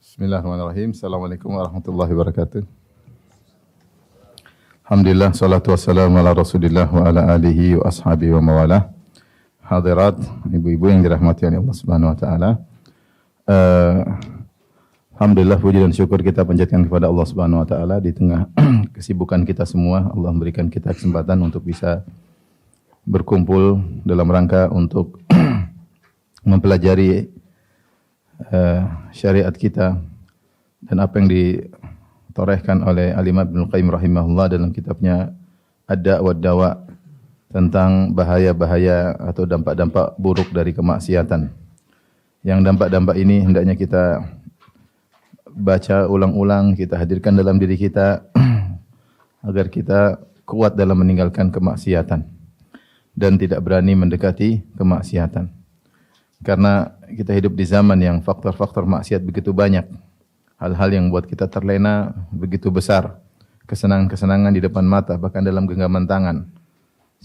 Bismillahirrahmanirrahim. Assalamualaikum warahmatullahi wabarakatuh. Alhamdulillah, salatu wassalamu ala rasulillah wa ala alihi wa ashabihi wa mawalah. Hadirat, ibu-ibu yang dirahmati oleh Allah subhanahu wa ta'ala. Alhamdulillah, puji dan syukur kita panjatkan kepada Allah subhanahu wa ta'ala. Di tengah kesibukan kita semua, Allah memberikan kita kesempatan untuk bisa berkumpul dalam rangka untuk mempelajari syariat kita dan apa yang ditorehkan oleh Al-Imam Ibnu Qayyim rahimahullah dalam kitabnya Ad-Da' wa Dawa tentang bahaya-bahaya atau dampak-dampak buruk dari kemaksiatan. Yang dampak-dampak ini hendaknya kita baca ulang-ulang, kita hadirkan dalam diri kita agar kita kuat dalam meninggalkan kemaksiatan dan tidak berani mendekati kemaksiatan. Karena kita hidup di zaman yang faktor-faktor maksiat begitu banyak. Hal-hal yang buat kita terlena begitu besar. Kesenangan-kesenangan di depan mata, bahkan dalam genggaman tangan.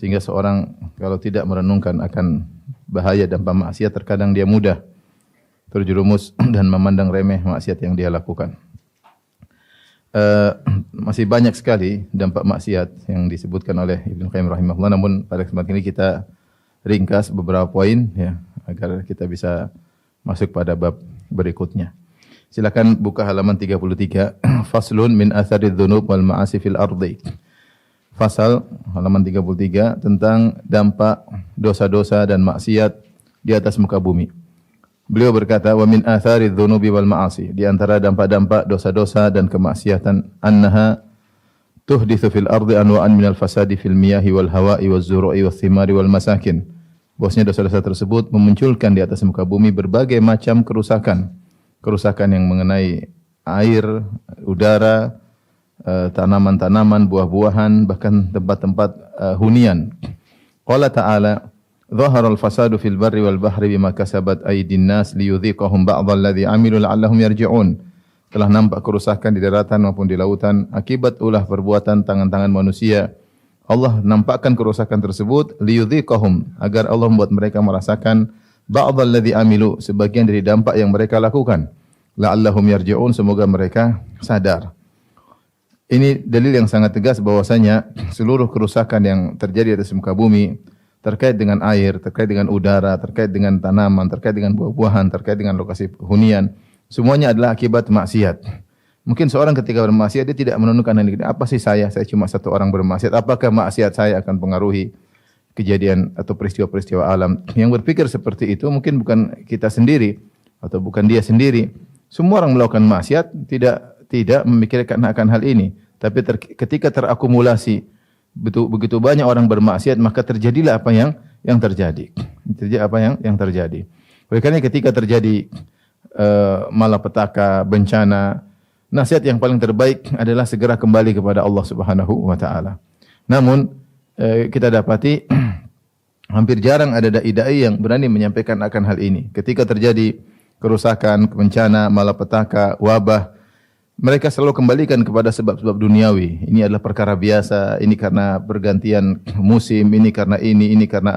Sehingga seorang kalau tidak merenungkan akan bahaya dampak maksiat, terkadang dia mudah terjerumus dan memandang remeh maksiat yang dia lakukan. Masih banyak sekali dampak maksiat yang disebutkan oleh Ibnu Qayyim rahimahullah. Namun pada kesempatan ini kita ringkas beberapa poin ya, agar kita bisa masuk pada bab berikutnya. Silakan buka halaman 33. Faslun min atharidz dzunub wal ma'asi fil ardi. Fasal halaman 33 tentang dampak dosa-dosa dan maksiat di atas muka bumi. Beliau berkata, wa min atharidz dzunubi wal ma'asi, di antara dampak-dampak dosa-dosa dan kemaksiatan, annaha tuhditsu fil ardi anwa'an minal fasadi fil miyahi wal hawa'i waz zuru'i wath thimari wal masakin. Bahwasanya dosa-dosa tersebut memunculkan di atas muka bumi berbagai macam kerusakan. Kerusakan yang mengenai air, udara, tanaman-tanaman, buah-buahan, bahkan tempat-tempat hunian. Qala ta'ala, "Dhahara al-fasadu fil barri wal bahri bima kasabat aydin nas liyudhiqahum ba'dha alladhi 'amilu la'allahum yarji'un." Telah nampak kerusakan di daratan maupun di lautan akibat ulah perbuatan tangan-tangan manusia. Allah nampakkan kerusakan tersebut liyudhiqahum, agar Allah membuat mereka merasakan ba'dhal ladzi amilu, sebagian dari dampak yang mereka lakukan. La'allahum yarji'un, semoga mereka sadar. Ini dalil yang sangat tegas bahwasanya seluruh kerusakan yang terjadi di atas muka bumi terkait dengan air, terkait dengan udara, terkait dengan tanaman, terkait dengan buah-buahan, terkait dengan lokasi hunian, semuanya adalah akibat maksiat. Mungkin seorang ketika bermaksiat dia tidak menentukan apa sih saya cuma satu orang bermaksiat. Apakah maksiat saya akan pengaruhi kejadian atau peristiwa-peristiwa alam? Yang berpikir seperti itu mungkin bukan kita sendiri atau bukan dia sendiri. Semua orang melakukan maksiat tidak memikirkan akan hal ini. Tapi ketika terakumulasi begitu banyak orang bermaksiat, maka terjadilah apa yang terjadi. Terjadi apa yang terjadi. Oleh karena ketika terjadi malapetaka, bencana, nasihat yang paling terbaik adalah segera kembali kepada Allah Subhanahu wa taala. Namun kita dapati hampir jarang ada dai-dai yang berani menyampaikan akan hal ini. Ketika terjadi kerusakan, bencana, malapetaka, wabah, mereka selalu kembalikan kepada sebab-sebab duniawi. Ini adalah perkara biasa, ini karena pergantian musim, ini karena ini karena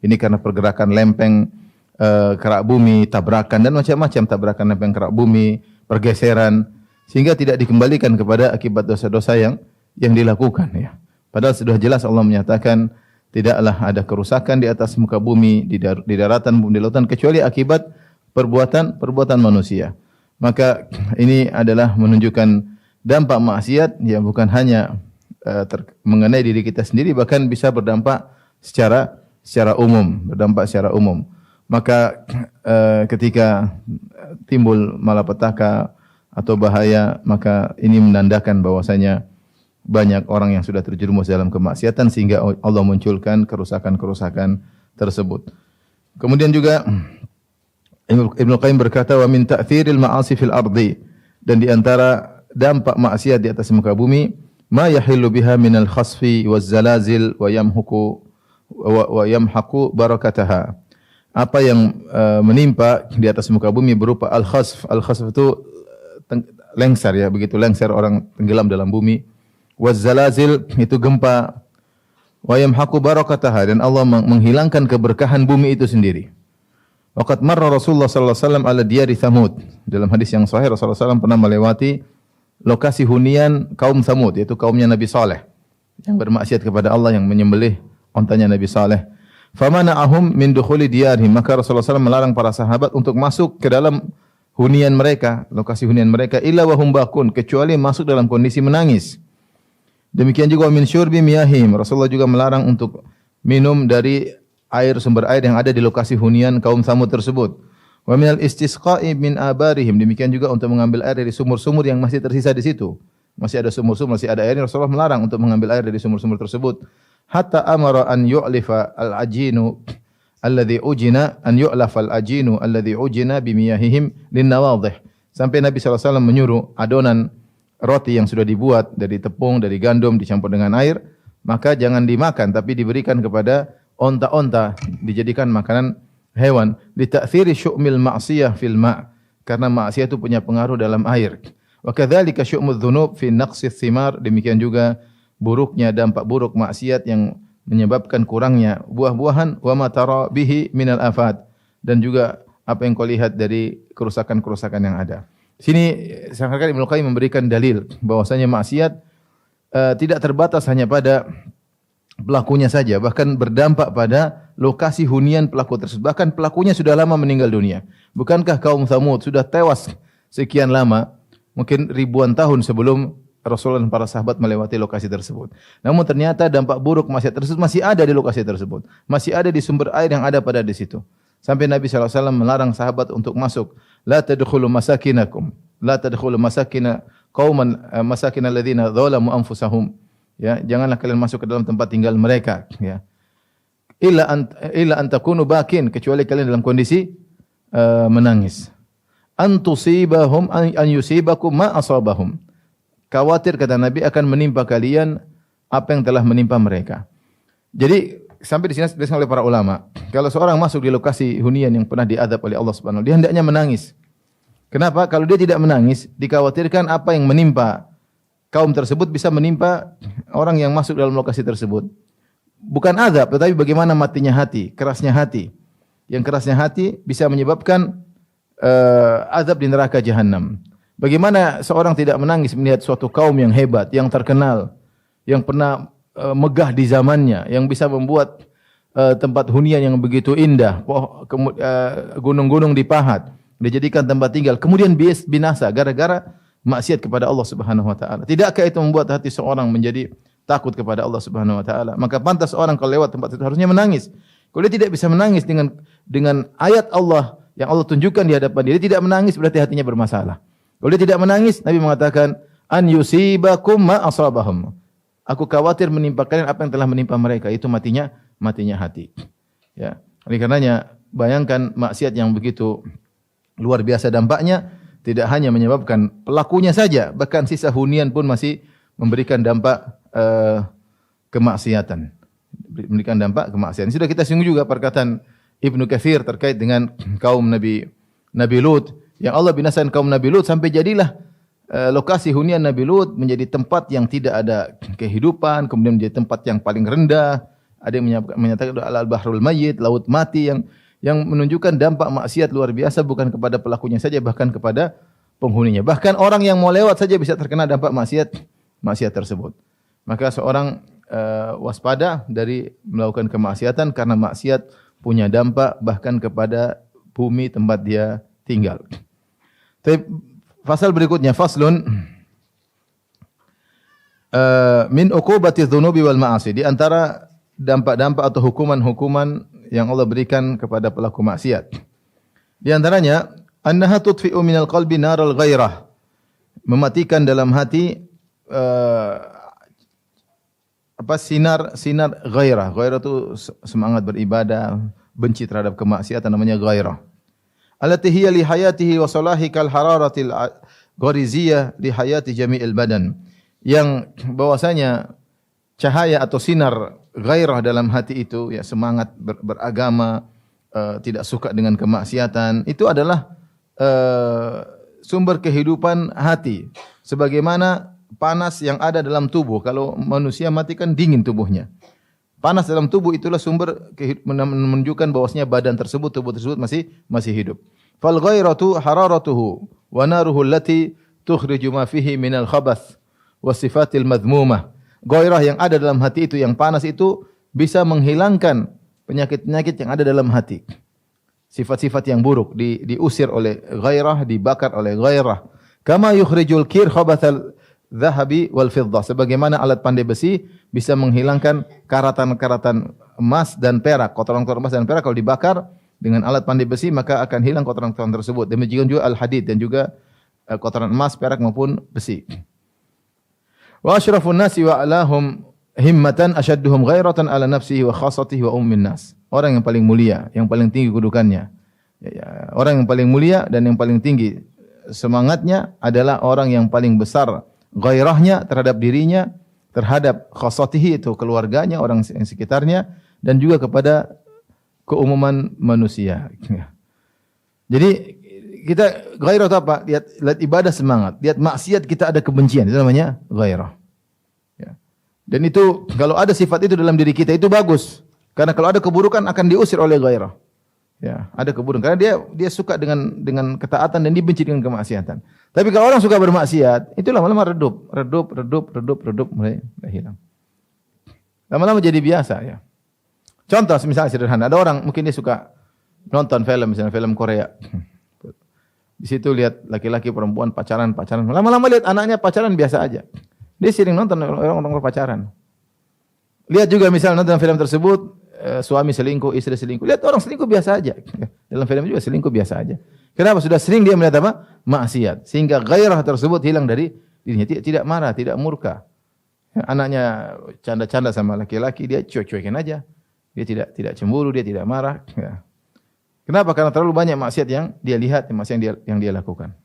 ini karena pergerakan lempeng kerak bumi, tabrakan dan macam-macam, tabrakan lempeng kerak bumi, pergeseran, sehingga tidak dikembalikan kepada akibat dosa-dosa yang dilakukan ya. Padahal sudah jelas Allah menyatakan tidaklah ada kerusakan di atas muka bumi, di daratan, di lautan, kecuali akibat perbuatan manusia. Maka ini adalah menunjukkan dampak maksiat yang bukan hanya mengenai diri kita sendiri, bahkan bisa berdampak secara umum, Maka ketika timbul malapetaka atau bahaya, maka ini menandakan bahwasanya banyak orang yang sudah terjerumus dalam kemaksiatan sehingga Allah munculkan kerusakan-kerusakan tersebut. Kemudian juga Ibnu Qayyim berkata, wa min ta'thiril ma'asi fil ardi, dan di antara dampak maksiat di atas muka bumi, ma yahillu biha minal khasfi waz zalazil wa yamhaqu barakataha. Apa yang menimpa di atas muka bumi berupa al-khasf. Al-khasf itu lengser ya, begitu lengser orang tenggelam dalam bumi. Waz zalazil itu gempa. Wa yamhaqu barakataha, dan Allah menghilangkan keberkahan bumi itu sendiri. Waqad marra Rasulullah sallallahu alaihi wasallam ala diyari Thamud. Dalam hadis yang sahih Rasulullah SAW pernah melewati lokasi hunian kaum Thamud, yaitu kaumnya Nabi Saleh yang bermaksiat kepada Allah, yang menyembelih ontanya Nabi Saleh. Famana'ahum min dukhuli diyarihim, maka Rasulullah SAW melarang para sahabat untuk masuk ke dalam hunian mereka, lokasi hunian mereka, illa wa hum bakun, kecuali masuk dalam kondisi menangis. Demikian juga min syurbi miyahim, Rasulullah juga melarang untuk minum dari sumber air yang ada di lokasi hunian kaum Thamud tersebut. Wa minal istisqa'i min abarihim, demikian juga untuk mengambil air dari sumur-sumur yang masih tersisa di situ. Masih ada sumur-sumur, masih ada air, Rasulullah melarang untuk mengambil air dari sumur-sumur tersebut. Hatta amara an yu'lifa al-ajinu alladhi ujina an yu'lafa al-ajinu alladhi ujina bimiyahihim linnawadhih. Sampai Nabi SAW menyuruh adonan roti yang sudah dibuat dari tepung, dari gandum dicampur dengan air, maka jangan dimakan tapi diberikan kepada onta-onta, dijadikan makanan hewan. Li ta'thiri syu'mil ma'siyah fil ma', karena maksiat itu punya pengaruh dalam air. Wa kadzalika syu'mudz dzunub fi naqsis thimar, demikian juga buruknya dampak buruk maksiat yang menyebabkan kurangnya buah-buahan, wa ma tara bihi minal afat, dan juga apa yang kau lihat dari kerusakan-kerusakan yang ada. Sini seakan-akan Ibnu Qayyim memberikan dalil bahwasanya maksiat tidak terbatas hanya pada pelakunya saja, bahkan berdampak pada lokasi hunian pelaku tersebut. Bahkan pelakunya sudah lama meninggal dunia. Bukankah kaum Thamud sudah tewas sekian lama, mungkin ribuan tahun sebelum Rasulullah dan para sahabat melewati lokasi tersebut. Namun ternyata dampak buruk maksiat tersebut masih ada di lokasi tersebut. Masih ada di sumber air yang ada pada di situ. Sampai Nabi SAW melarang sahabat untuk masuk. La tadkhulu masakinakum. La tadkhulu masakina qauman masakina alladziina dzalamu anfusahum. Ya, janganlah kalian masuk ke dalam tempat tinggal mereka, ya. Illa an takunu bakin, kecuali kalian dalam kondisi menangis. An tusibahum an yusibakum ma asabahum. Khawatir, kata Nabi, akan menimpa kalian apa yang telah menimpa mereka. Jadi sampai di sini disebutkan oleh para ulama, kalau seorang masuk di lokasi hunian yang pernah diadab oleh Allah Subhanahu wa taala, dia hendaknya menangis. Kenapa? Kalau dia tidak menangis, dikhawatirkan apa yang menimpa kaum tersebut bisa menimpa orang yang masuk dalam lokasi tersebut. Bukan azab, tetapi bagaimana matinya hati, kerasnya hati. Yang kerasnya hati bisa menyebabkan azab di neraka jahanam. Bagaimana seorang tidak menangis melihat suatu kaum yang hebat, yang terkenal, yang pernah megah di zamannya, yang bisa membuat tempat hunian yang begitu indah, gunung-gunung dipahat, dijadikan tempat tinggal, kemudian binasa gara-gara maksiat kepada Allah Subhanahu wa taala. Tidakkah itu membuat hati seorang menjadi takut kepada Allah Subhanahu wa taala? Maka pantas orang kalau lewat tempat itu harusnya menangis. Kalau dia tidak bisa menangis dengan ayat Allah yang Allah tunjukkan di hadapan dia tidak menangis, berarti hatinya bermasalah. Kalau dia tidak menangis, Nabi mengatakan an yusibakum ma asabahum. Aku khawatir menimpa kalian apa yang telah menimpa mereka, itu matinya hati. Ya. Oleh karenanya bayangkan maksiat yang begitu luar biasa dampaknya, tidak hanya menyebabkan pelakunya saja, bahkan sisa hunian pun masih memberikan dampak kemaksiatan. Memberikan dampak kemaksiatan. Sudah kita singgung juga perkataan Ibnu Katsir terkait dengan kaum Nabi Lut, yang Allah binasakan kaum Nabi Lut sampai jadilah lokasi hunian Nabi Lut menjadi tempat yang tidak ada kehidupan, kemudian menjadi tempat yang paling rendah. Ada yang menyatakan al-bahrul mayyit, laut mati, yang menunjukkan dampak maksiat luar biasa bukan kepada pelakunya saja, bahkan kepada penghuninya. Bahkan orang yang mau lewat saja bisa terkena dampak maksiat tersebut. Maka seorang waspada dari melakukan kemaksiatan, karena maksiat punya dampak bahkan kepada bumi tempat dia tinggal. Fasal berikutnya, faslun min uqubati dzunubi wal ma'asi. Di antara dampak-dampak atau hukuman-hukuman yang Allah berikan kepada pelaku maksiat. Di antaranya, annaha tudfi'u minal qalbi naral ghairah. Mematikan dalam hati sinar ghairah. Ghairah itu semangat beribadah, benci terhadap kemaksiatan, namanya ghairah. Allati hiya li hayatihi wa salahi kal hararatil ghariziyah li hayati jami'il badan. Yang bahwasanya cahaya atau sinar ghairah dalam hati itu, ya, semangat beragama, tidak suka dengan kemaksiatan, itu adalah sumber kehidupan hati. Sebagaimana panas yang ada dalam tubuh, kalau manusia mati kan dingin tubuhnya. Panas dalam tubuh itulah sumber menunjukkan bahwasanya badan tersebut, tubuh tersebut masih hidup. Fal ghairatu hararatuhu wa naruhu allati tukhriju ma fihi minal khabath wa sifatil madhmumah. Ghairah yang ada dalam hati itu, yang panas itu bisa menghilangkan penyakit-penyakit yang ada dalam hati. Sifat-sifat yang buruk diusir oleh ghairah, dibakar oleh ghairah. Kama yukhrijul kir khabathal dhahabi wal fiddah. Sebagaimana alat pandai besi bisa menghilangkan karatan-karatan emas dan perak, kotoran-kotoran emas dan perak kalau dibakar dengan alat pandai besi maka akan hilang kotoran-kotoran tersebut. Demikian juga al-hadid dan juga kotoran emas, perak maupun besi. Wa asyrafun nasi wa alahum himmatan ashadduhum ghairatan ala nafsihi wa khassatihi wa ummin nas. Orang yang paling mulia, yang paling tinggi kedudukannya. Orang yang paling mulia dan yang paling tinggi semangatnya adalah orang yang paling besar ghairahnya terhadap dirinya, terhadap khassatihi itu keluarganya, orang yang sekitarnya dan juga kepada keumuman manusia. Jadi kita ghairah itu apa? Lihat ibadah semangat, lihat maksiat kita ada kebencian, itu namanya ghairah. Ya. Dan itu kalau ada sifat itu dalam diri kita itu bagus. Karena kalau ada keburukan akan diusir oleh ghairah. Ya, ada keburukan karena dia suka dengan ketaatan dan dibenci dengan kemaksiatan. Tapi kalau orang suka bermaksiat, itu lama-lama redup mulai hilang. Lama-lama jadi biasa ya. Contoh misalnya sederhana, ada orang mungkin dia suka nonton film, misalnya film Korea. Di situ lihat laki-laki perempuan pacaran. Lama-lama lihat anaknya pacaran biasa aja. Dia sering nonton orang-orang pacaran. Lihat juga misalnya nonton film tersebut, suami selingkuh, istri selingkuh. Lihat orang selingkuh biasa aja. Dalam film juga selingkuh biasa aja. Kenapa? Sudah sering dia melihat apa? Maksiat. Sehingga gairah tersebut hilang dari dirinya. Tidak marah, tidak murka. Anaknya canda-canda sama laki-laki, dia cuek-cuekin aja. Dia tidak cemburu, dia tidak marah. Kenapa? Karena terlalu banyak maksiat yang dia lihat, maksiat yang dia lakukan.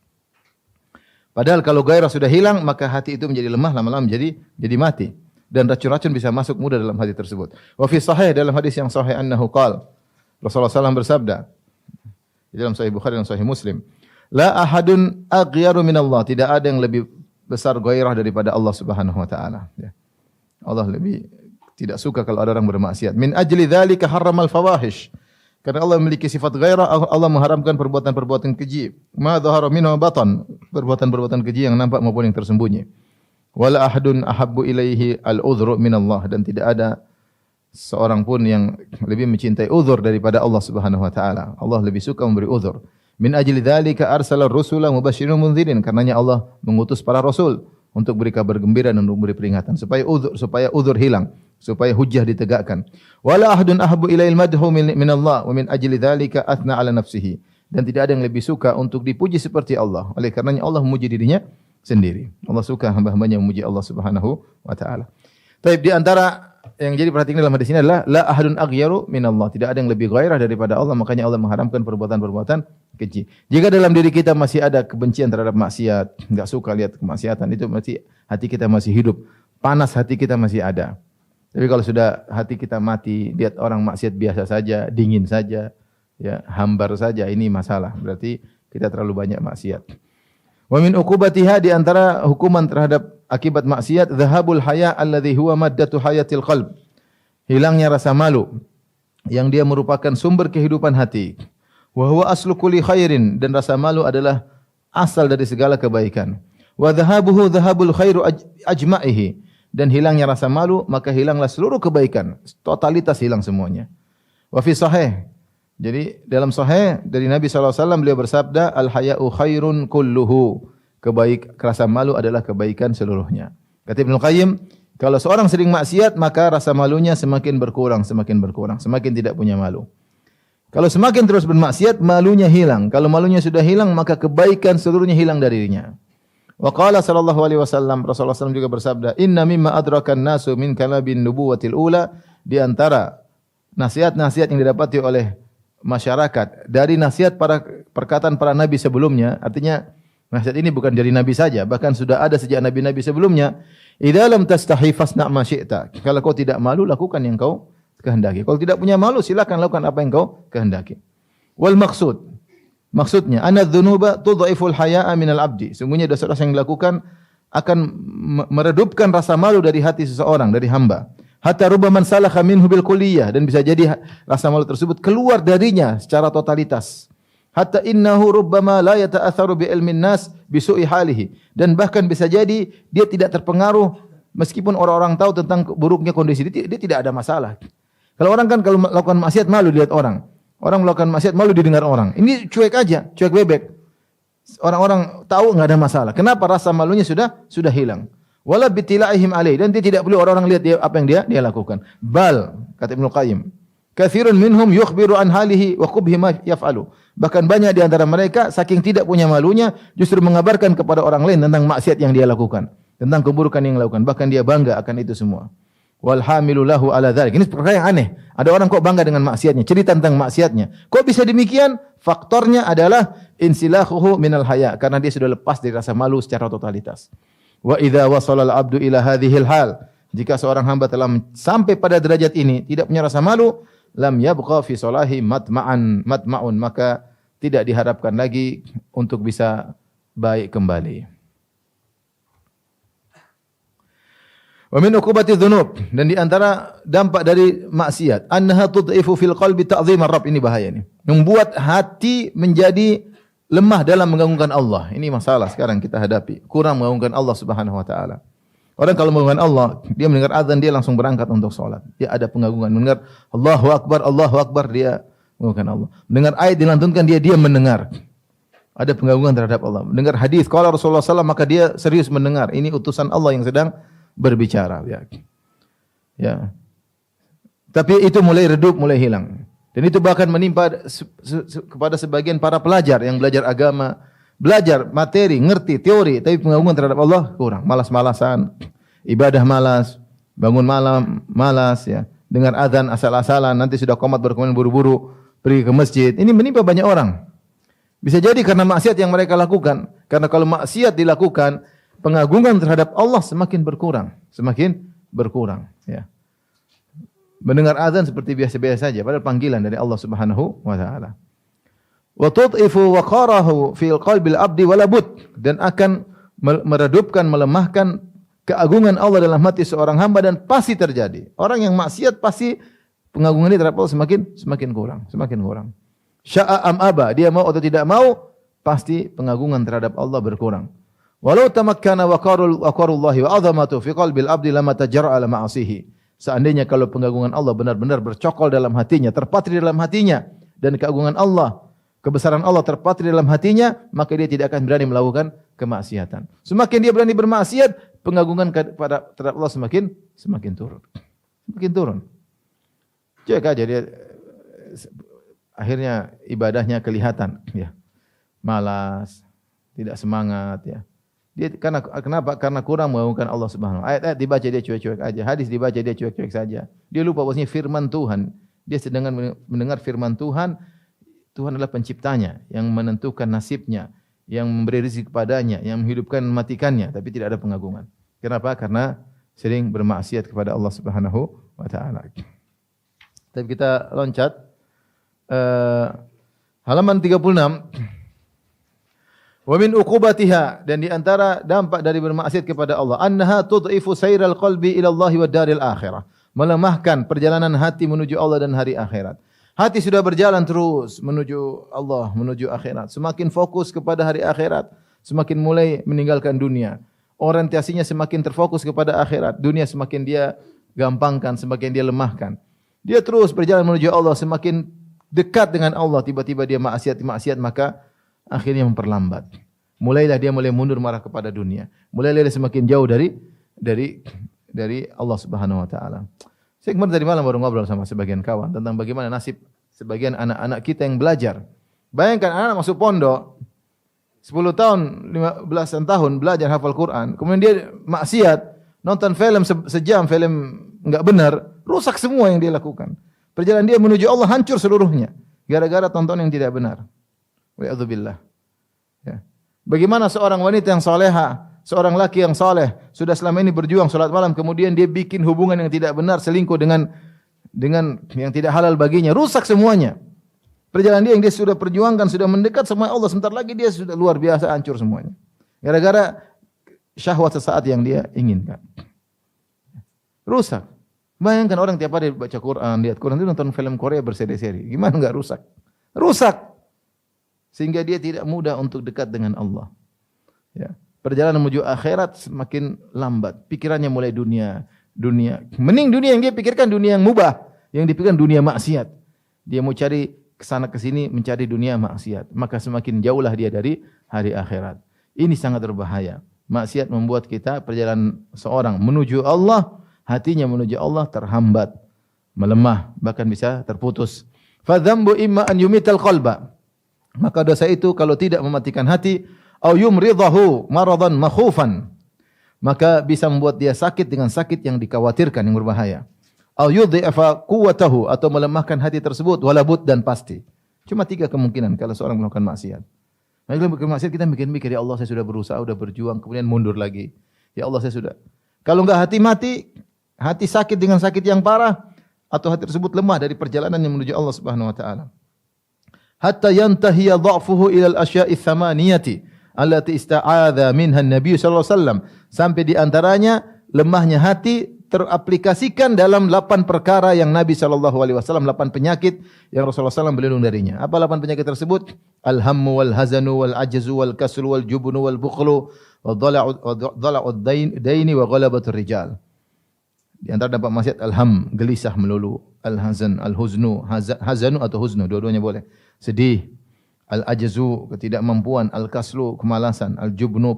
Padahal kalau gairah sudah hilang, maka hati itu menjadi lemah, lama-lama jadi mati. Dan racun-racun bisa masuk mudah dalam hati tersebut. Wa fi sahih, dalam hadis yang sahih annahu qala, Rasulullah SAW bersabda di dalam Sahih Bukhari dan Sahih Muslim, la ahadun aghyaru minallah, tidak ada yang lebih besar gairah daripada Allah Subhanahu wa taala. Ya. Allah lebih tidak suka kalau ada orang bermaksiat. Min ajli dzalika harramal fawahish. Karena Allah memiliki sifat gairah, Allah mengharamkan perbuatan-perbuatan keji. Ma dhahara minhu batan, perbuatan-perbuatan keji yang nampak maupun yang tersembunyi. Wala ahadun ahabbu ilaihi al-udhru minallah, dan tidak ada seorang pun yang lebih mencintai uzur daripada Allah Subhanahu wa taala. Allah lebih suka memberi uzur. Min ajli dzalika arsala rusula mubasysyirin mundzirin, karenanya Allah mengutus para rasul untuk beri kabar gembira dan untuk beri peringatan supaya uzur hilang, supaya hujjah ditegakkan. Wala ahadun ahabbu ilail madhu minallah wa min ajli dzalika athna ala nafsihi, dan tidak ada yang lebih suka untuk dipuji seperti Allah. Oleh karenanya Allah memuji dirinya sendiri. Allah suka hamba-hambanya memuji Allah Subhanahu wa taala. Baik, di antara yang jadi perhatikan dalam hadis ini adalah la ahadun aghyaru minallah, tidak ada yang lebih gairah daripada Allah, makanya Allah mengharamkan perbuatan-perbuatan keji. Jika dalam diri kita masih ada kebencian terhadap maksiat, enggak suka lihat kemaksiatan, itu berarti hati kita masih hidup, panas hati kita masih ada. Tapi kalau sudah hati kita mati, lihat orang maksiat biasa saja, dingin saja, ya, hambar saja, ini masalah. Berarti kita terlalu banyak maksiat. Wa min uqubatiha, di antara hukuman terhadap akibat maksiat, dhahabul haya alladhi huwa maddatu hayatil qalb. Hilangnya rasa malu yang dia merupakan sumber kehidupan hati. Wa huwa aslu kulli khairin, dan rasa malu adalah asal dari segala kebaikan. Wa dhahabuhu dhahabul khairu ajma'ihi, dan hilangnya rasa malu maka hilanglah seluruh kebaikan, totalitas hilang semuanya. Wa fi sahih, jadi dalam sahih dari Nabi SAW beliau bersabda, al-haya'u khairun kulluhu, rasa malu adalah kebaikan seluruhnya. Kata Ibnu Qayyim, kalau seorang sering maksiat maka rasa malunya semakin berkurang, semakin tidak punya malu. Kalau semakin terus bermaksiat, malunya hilang. Kalau malunya sudah hilang, maka kebaikan seluruhnya hilang darinya. Wa qala sallallahu alaihi wasallam, Rasulullah SAW juga bersabda, inna mimma adrakan nasu min kalabin nubuwatil ula, di antara nasihat-nasihat yang didapati oleh masyarakat dari nasihat perkataan para nabi sebelumnya, artinya nasihat ini bukan dari nabi saja, bahkan sudah ada sejak nabi-nabi sebelumnya. Idza lam tastahi fasna' ma syi'ta, kalau kau tidak malu lakukan yang kau kehendaki. Kalau tidak punya malu silakan lakukan apa yang kau kehendaki. Wal maksudnya anna dzunuba tudhaiful haya'a minal abdi, sungguhnya dosa-dosa yang dilakukan akan meredupkan rasa malu dari hati seseorang, dari hamba. Hatta rubbaman salakha minhu bil kulliyah, dan bisa jadi rasa malu tersebut keluar darinya secara totalitas. Hatta innahu rubbama la yata'atharu bi ilmin nas bi su'i halihi, dan bahkan bisa jadi dia tidak terpengaruh meskipun orang-orang tahu tentang buruknya kondisi dia tidak ada masalah. Kalau orang kan kalau melakukan maksiat malu dilihat orang. Orang melakukan maksiat malu didengar orang. Ini cuek aja, cuek bebek. Orang-orang tahu enggak ada masalah. Kenapa? Rasa malunya sudah hilang. Wala bitila'ihim alaih, dan dia tidak perlu orang-orang lihat dia apa yang dia lakukan. Bal, kata Ibnu Qayyim, katsirun minhum yukhbiru an halihi wa qubhi ma yaf'alu. Bahkan banyak di antara mereka saking tidak punya malunya justru mengabarkan kepada orang lain tentang maksiat yang dia lakukan, tentang keburukan yang dia lakukan. Bahkan dia bangga akan itu semua. Wal hamilu lahu ala dzalik. Ini perkara yang aneh. Ada orang kok bangga dengan maksiatnya, cerita tentang maksiatnya. Kok bisa demikian? Faktornya adalah insilahuhu minal haya, karena dia sudah lepas dari rasa malu secara totalitas. Wa idza wasala al-'abdu ila hadhil hal, jika seorang hamba telah sampai pada derajat ini, tidak punya rasa malu, lam yabqa fi salahi matma'un, maka tidak diharapkan lagi untuk bisa baik kembali. Wa min uqubati dzunub, dan di antara dampak dari maksiat, annaha tud'ifu fil qalbi ta'dhimar rabb, ini bahaya ini. Membuat hati menjadi lemah dalam mengagungkan Allah. Ini masalah sekarang kita hadapi. Kurang mengagungkan Allah Subhanahu wa taala. Orang kalau mengagungkan Allah, dia mendengar azan dia langsung berangkat untuk salat. Dia ada pengagungan. Mendengar Allahu Akbar, dia mengagungkan Allah. Mendengar ayat dilantunkan, dia mendengar. Ada pengagungan terhadap Allah. Mendengar hadis qala Rasulullah sallallahu, maka dia serius mendengar. Ini utusan Allah yang sedang berbicara, ya. Tapi itu mulai redup, mulai hilang. Dan itu bahkan menimpa kepada sebagian para pelajar yang belajar agama, belajar materi, ngerti teori, tapi pengagungan terhadap Allah kurang. Malas-malasan, ibadah malas, bangun malam malas, ya. Dengar azan asal-asalan, nanti sudah qomat berkemudian buru-buru pergi ke masjid. Ini menimpa banyak orang. Bisa jadi karena maksiat yang mereka lakukan. Karena kalau maksiat dilakukan, pengagungan terhadap Allah semakin berkurang, ya. Mendengar azan seperti biasa-biasa saja, padahal panggilan dari Allah Subhanahu wa taala. Wa tud'ifu waqarahu fil qalbil abdi wala bud, dan akan meredupkan, melemahkan keagungan Allah dalam hati seorang hamba, dan pasti terjadi. Orang yang maksiat pasti pengagungannya terhadap Allah semakin kurang. Sya'a am aba, dia mau atau tidak mau, pasti pengagungan terhadap Allah berkurang. Walau tamakkana waqarullahi wa 'azamatu fi qalbil abdi lama tajarra'a ala ma'asihi. Seandainya kalau pengagungan Allah benar-benar bercokol dalam hatinya, terpatri dalam hatinya, dan keagungan Allah, kebesaran Allah terpatri dalam hatinya, maka dia tidak akan berani melakukan kemaksiatan. Semakin dia berani bermaksiat, pengagungan terhadap Allah semakin turun. Cek aja dia akhirnya ibadahnya kelihatan, ya. Malas, tidak semangat, ya. Dia kenapa? Karena kurang mengagungkan Allah Subhanahu wa taala. Ayat-ayat dibaca dia cuek-cuek aja, hadis dibaca dia cuek-cuek saja. Dia lupa bahwasanya firman Tuhan. Dia sedang mendengar firman Tuhan. Tuhan adalah penciptanya, yang menentukan nasibnya, yang memberi rezeki kepadanya, yang menghidupkan dan mematikannya, tapi tidak ada pengagungan. Kenapa? Karena sering bermaksiat kepada Allah Subhanahu wa taala. Tapi kita loncat halaman 36. Wa min uqubatiha, dan di antara dampak dari bermaksiat kepada Allah, annaha tud'ifu sayral qalbi ila Allah wa daril akhirah. Melemahkan perjalanan hati menuju Allah dan hari akhirat. Hati sudah berjalan terus menuju Allah, menuju akhirat. Semakin fokus kepada hari akhirat, semakin mulai meninggalkan dunia. Orientasinya semakin terfokus kepada akhirat. Dunia semakin dia gampangkan, semakin dia lemahkan. Dia terus berjalan menuju Allah, semakin dekat dengan Allah, tiba-tiba dia maksiat, maka akhirnya memperlambat. Mulailah dia mundur marah kepada dunia. Mulailah dia semakin jauh dari Allah Subhanahu wa taala. Saya kemarin tadi malam baru ngobrol sama sebagian kawan tentang bagaimana nasib sebagian anak-anak kita yang belajar. Bayangkan anak masuk pondok 10 tahun, 15 tahun belajar hafal Quran, kemudian dia maksiat, nonton film sejam, film enggak benar, rusak semua yang dia lakukan. Perjalanan dia menuju Allah hancur seluruhnya gara-gara tonton yang tidak benar. Wa'udzubillah. Ya. Bagaimana seorang wanita yang soleha, seorang laki yang soleh, sudah selama ini berjuang salat malam, kemudian dia bikin hubungan yang tidak benar, selingkuh dengan yang tidak halal baginya, rusak semuanya. Perjalanan dia yang dia sudah perjuangkan, sudah mendekat sama Allah, sebentar lagi dia sudah luar biasa hancur semuanya. Gara-gara syahwat sesaat yang dia inginkan. Rusak. Bayangkan orang tiap hari baca Quran, lihat Quran itu nonton film Korea berseri-seri. Gimana enggak rusak? Rusak. Sehingga dia tidak mudah untuk dekat dengan Allah. Ya. Perjalanan menuju akhirat semakin lambat. Pikirannya mulai dunia. Mending dunia yang dia pikirkan dunia yang mubah. Yang dipikirkan dunia maksiat. Dia mau cari kesana kesini mencari dunia maksiat. Maka semakin jauhlah dia dari hari akhirat. Ini sangat berbahaya. Maksiat membuat kita perjalanan seorang menuju Allah, hatinya menuju Allah terhambat, melemah, bahkan bisa terputus. Fadzambu imma an yumital qalba. Maka dosa itu kalau tidak mematikan hati, au yumridahu maradan makhufan, maka bisa membuat dia sakit dengan sakit yang dikhawatirkan, yang berbahaya. Au yudhi'afa quwwatahu, atau melemahkan hati tersebut, walabud, dan pasti. Cuma 3 kemungkinan kalau seorang melakukan maksiat. Nah, kalau melakukan maksiat kita mikir-mikir, ya Allah saya sudah berusaha, sudah berjuang, kemudian mundur lagi. Ya Allah saya sudah. Kalau enggak hati mati, hati sakit dengan sakit yang parah, atau hati tersebut lemah dari perjalanan yang menuju Allah Subhanahu wa taala. Hatta yantahiya dha'fuhu ila al-asya'i tsamaniyati allati ista'adha minha an-nabiy sallallahu alaihi wasallam, sampai di antaranya lemahnya hati teraplikasikan dalam 8 perkara yang Nabi sallallahu alaihi wasallam, 8 penyakit yang Rasulullah SAW berlindung darinya. Apa 8 penyakit tersebut? Al-hammu wal hazanu wal ajzu wal kaslu wal jubnu wal bukhlu wa dhala'ud daini wa ghalabatur rijal. Di antara dampak maksiat al-ham, gelisah melulu, al-hazan, al-huznu, hazanu atau huznu, dua-duanya boleh. Sedih, al-ajzu, ketidakmampuan, al-kaslu, kemalasan, al-jubnu,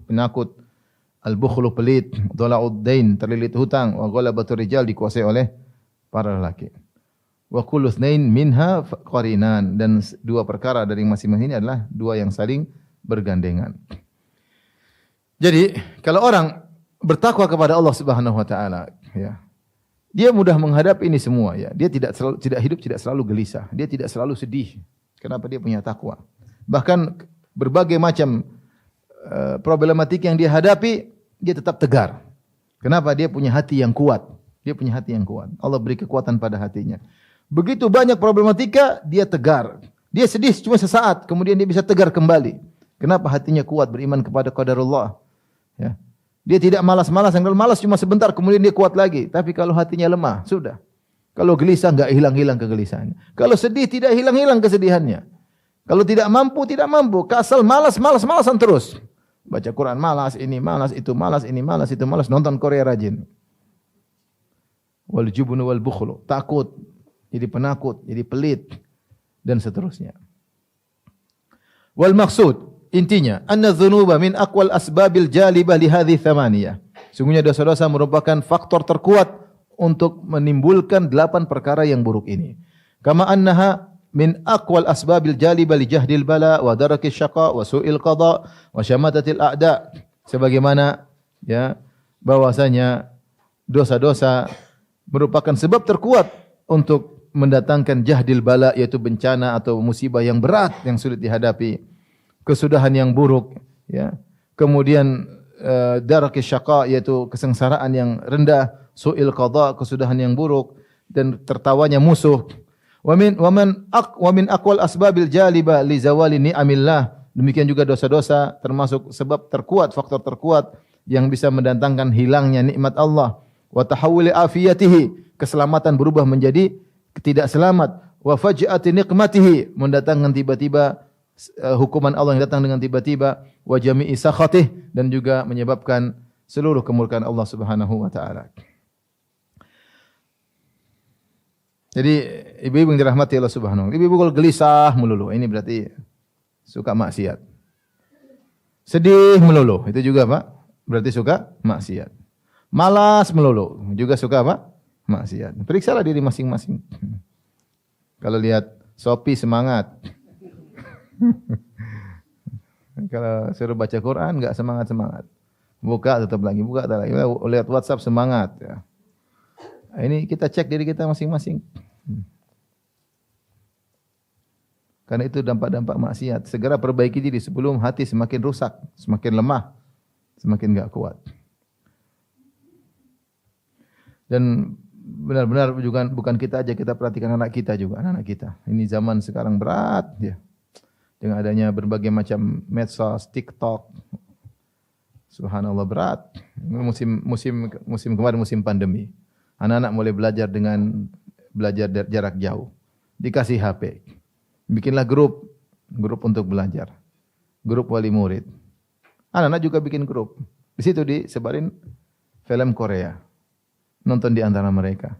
penakut, al-bukhlu, pelit, dhala'ud dain, terlilit hutang, wa ghalabatur rijal, dikuasai oleh para lelaki. Wa kullu itsnain minha qarinan, dan 2 perkara dari masing-masing ini adalah 2 yang saling bergandengan. Jadi, kalau orang bertakwa kepada Allah Subhanahu wa taala, ya, dia mudah menghadapi ini semua, ya. Dia tidak selalu gelisah, dia tidak selalu sedih. Kenapa? Dia punya takwa. Bahkan berbagai macam problematik yang dia hadapi, dia tetap tegar. Kenapa? Dia punya hati yang kuat. Dia punya hati yang kuat. Allah beri kekuatan pada hatinya. Begitu banyak problematika, dia tegar. Dia sedih cuma sesaat, kemudian dia bisa tegar kembali. Kenapa? Hatinya kuat, beriman kepada qadarullah. Ya. Dia tidak malas-malasan. Kalau malas cuma sebentar, kemudian dia kuat lagi. Tapi kalau hatinya lemah, sudah. Kalau gelisah, enggak hilang-hilang kegelisahannya. Kalau sedih, tidak hilang-hilang kesedihannya. Kalau tidak mampu, tidak mampu. Kasal, malasan terus. Baca Quran malas, ini malas, itu malas, ini malas, itu malas. Nonton Korea rajin. Wal jubnu wal bukhlu. Takut, jadi penakut, jadi pelit, dan seterusnya. Wal maksud, intinya, anna dzunuba min aqwal asbabil jalibah li hadhihi thamaniyah. Sungguhnya dosa-dosa merupakan faktor terkuat untuk menimbulkan 8 perkara yang buruk ini. Kama annaha min aqwal asbabil jalibah li jahdil bala wa darakis syaqa wa su'il qada wa syamatatil a'da. Sebagaimana, ya, bahwasanya dosa-dosa merupakan sebab terkuat untuk mendatangkan jahdil bala, yaitu bencana atau musibah yang berat yang sulit dihadapi, kesudahan yang buruk, ya. Kemudian darakis syaqa, yaitu kesengsaraan yang rendah, su'il qada, kesudahan yang buruk, dan tertawanya musuh. Wa min aqwal asbabil jaliba li zawali ni'amillah. Demikian juga dosa-dosa termasuk sebab terkuat, faktor terkuat yang bisa mendatangkan hilangnya nikmat Allah. Wa tahawuli afiyatihi, keselamatan berubah menjadi tidak selamat. Wa faj'ati niqmatihi, mendatangkan tiba-tiba hukuman Allah yang datang dengan tiba-tiba. Wa jami'i sakhatih, dan juga menyebabkan seluruh kemurkaan Allah Subhanahu wa taala. Jadi ibu-ibu yang dirahmati Allah Subhanahu wa taala, ibu-ibu kalau gelisah melulu, ini berarti suka maksiat. Sedih melulu, itu juga Pak, berarti suka maksiat. Malas melulu, juga suka apa? Maksiat. Periksalah diri masing-masing. Kalau lihat Shopee semangat. Kalau suruh baca Quran enggak semangat-semangat. Buka tutup lagi, buka tutup lagi. Lihat WhatsApp semangat, ya. Ini kita cek diri kita masing-masing. Karena itu dampak-dampak maksiat. Segera perbaiki diri sebelum hati semakin rusak, semakin lemah, semakin enggak kuat. Dan benar-benar juga bukan kita aja, kita perhatikan anak kita juga, anak-anak kita. Ini zaman sekarang berat, ya. Dengan adanya berbagai macam medsos, TikTok. Subhanallah, berat. Musim kemarin musim pandemi. Anak-anak mulai belajar jarak jauh. Dikasih HP. Bikinlah grup untuk belajar. Grup wali murid. Anak-anak juga bikin grup. Di situ disebarin film Korea. Nonton di antara mereka.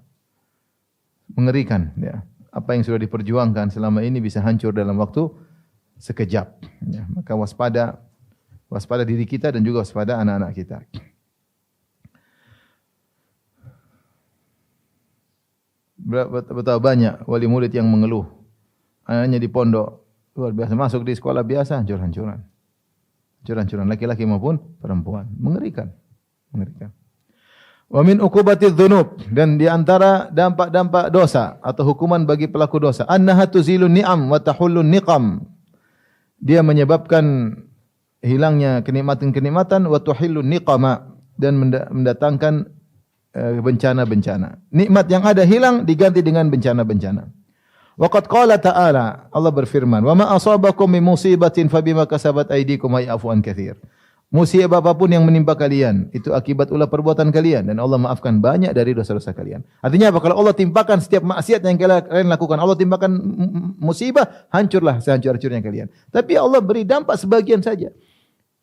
Mengerikan, ya. Apa yang sudah diperjuangkan selama ini bisa hancur dalam waktu sekejap. Ya, maka waspada diri kita dan juga waspada anak-anak kita. Betapa banyak wali murid yang mengeluh. Anaknya di pondok luar biasa, masuk di sekolah biasa hancur-hancuran. Hancur-hancuran laki-laki maupun perempuan. Mengerikan. Wa min uqubatiz dzunub, dan di antara dampak-dampak dosa atau hukuman bagi pelaku dosa, annaha tuzilun ni'am wa tahullun niqam. Dia menyebabkan hilangnya kenikmatan-kenikmatan, wa tuhillun niqama, dan mendatangkan bencana-bencana. Nikmat yang ada hilang diganti dengan bencana-bencana. Wa qad qala ta'ala, Allah berfirman, "Wa ma asabakum min musibatin fabima kasabat aydikum wa ya'fu an katsir." Musibah apapun yang menimpa kalian, itu akibat ulah perbuatan kalian, dan Allah maafkan banyak dari dosa-dosa kalian. Artinya apa? Kalau Allah timpakan setiap maksiat yang kalian lakukan, Allah timpakan musibah, hancurlah sehancur-hancurnya kalian. Tapi Allah beri dampak sebagian saja.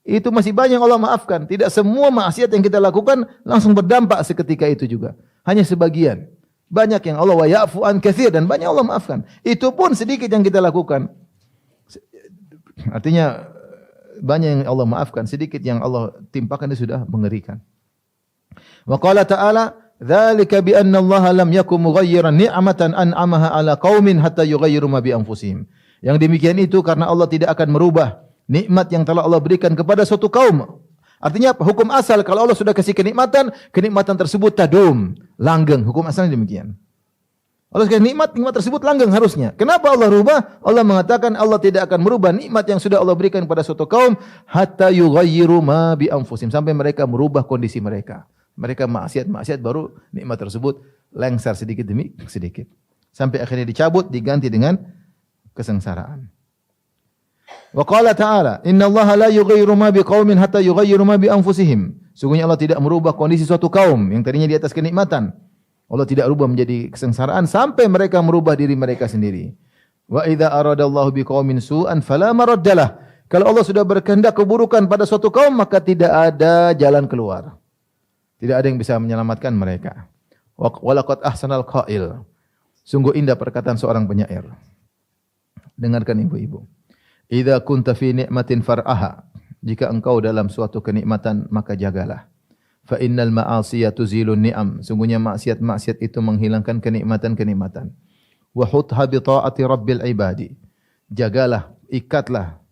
Itu masih banyak yang Allah maafkan. Tidak semua maksiat yang kita lakukan langsung berdampak seketika itu juga. Hanya sebagian. Banyak yang Allah wa ya'fu an katsir, dan banyak Allah maafkan. Itu pun sedikit yang kita lakukan. Artinya banyak yang Allah maafkan, sedikit yang Allah timpakan itu sudah mengerikan. Wa qala ta'ala, "Dzalika bi anna Allah lam yakum mughayyiran ni'matan an'amaha 'ala qaumin hatta yughayyiru ma bi anfusihim." Yang demikian itu karena Allah tidak akan merubah nikmat yang telah Allah berikan kepada suatu kaum. Artinya apa? Hukum asal kalau Allah sudah kasih kenikmatan tersebut tadum, langgeng. Hukum asalnya demikian. Allah kasih nikmat tersebut langgeng harusnya. Kenapa Allah rubah? Allah mengatakan Allah tidak akan merubah nikmat yang sudah Allah berikan kepada suatu kaum hatta yughayyiru ma bi anfusihim, sampai mereka merubah kondisi mereka. Mereka maksiat baru nikmat tersebut lengser sedikit demi sedikit. Sampai akhirnya dicabut, diganti dengan kesengsaraan. Wa qala ta'ala, "Innallaha la yughayyiru ma biqaumin hatta yughayyiru ma bi anfusihim." Sungguhnya Allah tidak merubah kondisi suatu kaum yang tadinya di atas kenikmatan. Allah tidak rubah menjadi kesengsaraan sampai mereka merubah diri mereka sendiri. Wa idza aradallahu biqaumin su'an fala maraddalah. Kalau Allah sudah berkehendak keburukan pada suatu kaum, maka tidak ada jalan keluar. Tidak ada yang bisa menyelamatkan mereka. Wa laqad ahsanal qail. Sungguh indah perkataan seorang penyair. Dengarkan ibu-ibu. Idza kunta fi ni'matin far'aha. Jika engkau dalam suatu kenikmatan, maka jagalah. Fa innal ma'asiya tuzilun ni'am. Sungguhnya maksiat itu menghilangkan kenikmatan-kenikmatan. Wa hutha bi ta'ati rabbil ibadi. Jagalah, ikatlah,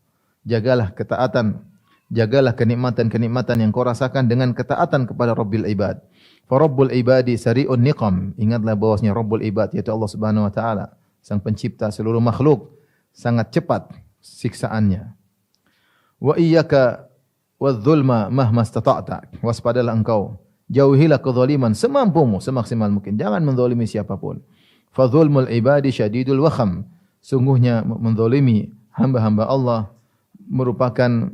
jagalah ketaatan, jagalah kenikmatan-kenikmatan yang kau rasakan dengan ketaatan kepada Rabbil ibad. Fa Rabbul ibadi sari'un niqam. Ingatlah bahwasanya Rabbul ibad yaitu Allah Subhanahu wa taala, sang pencipta seluruh makhluk, sangat cepat siksaannya. Wa iyyaka wadh-dhulma mahma istata'ta. Waspadalah engkau, jauhilah kezaliman semampumu, semaksimal mungkin. Jangan menzalimi siapapun. Fa dzulmul ibadi syadidul wakham. Sungguhnya menzalimi hamba-hamba Allah merupakan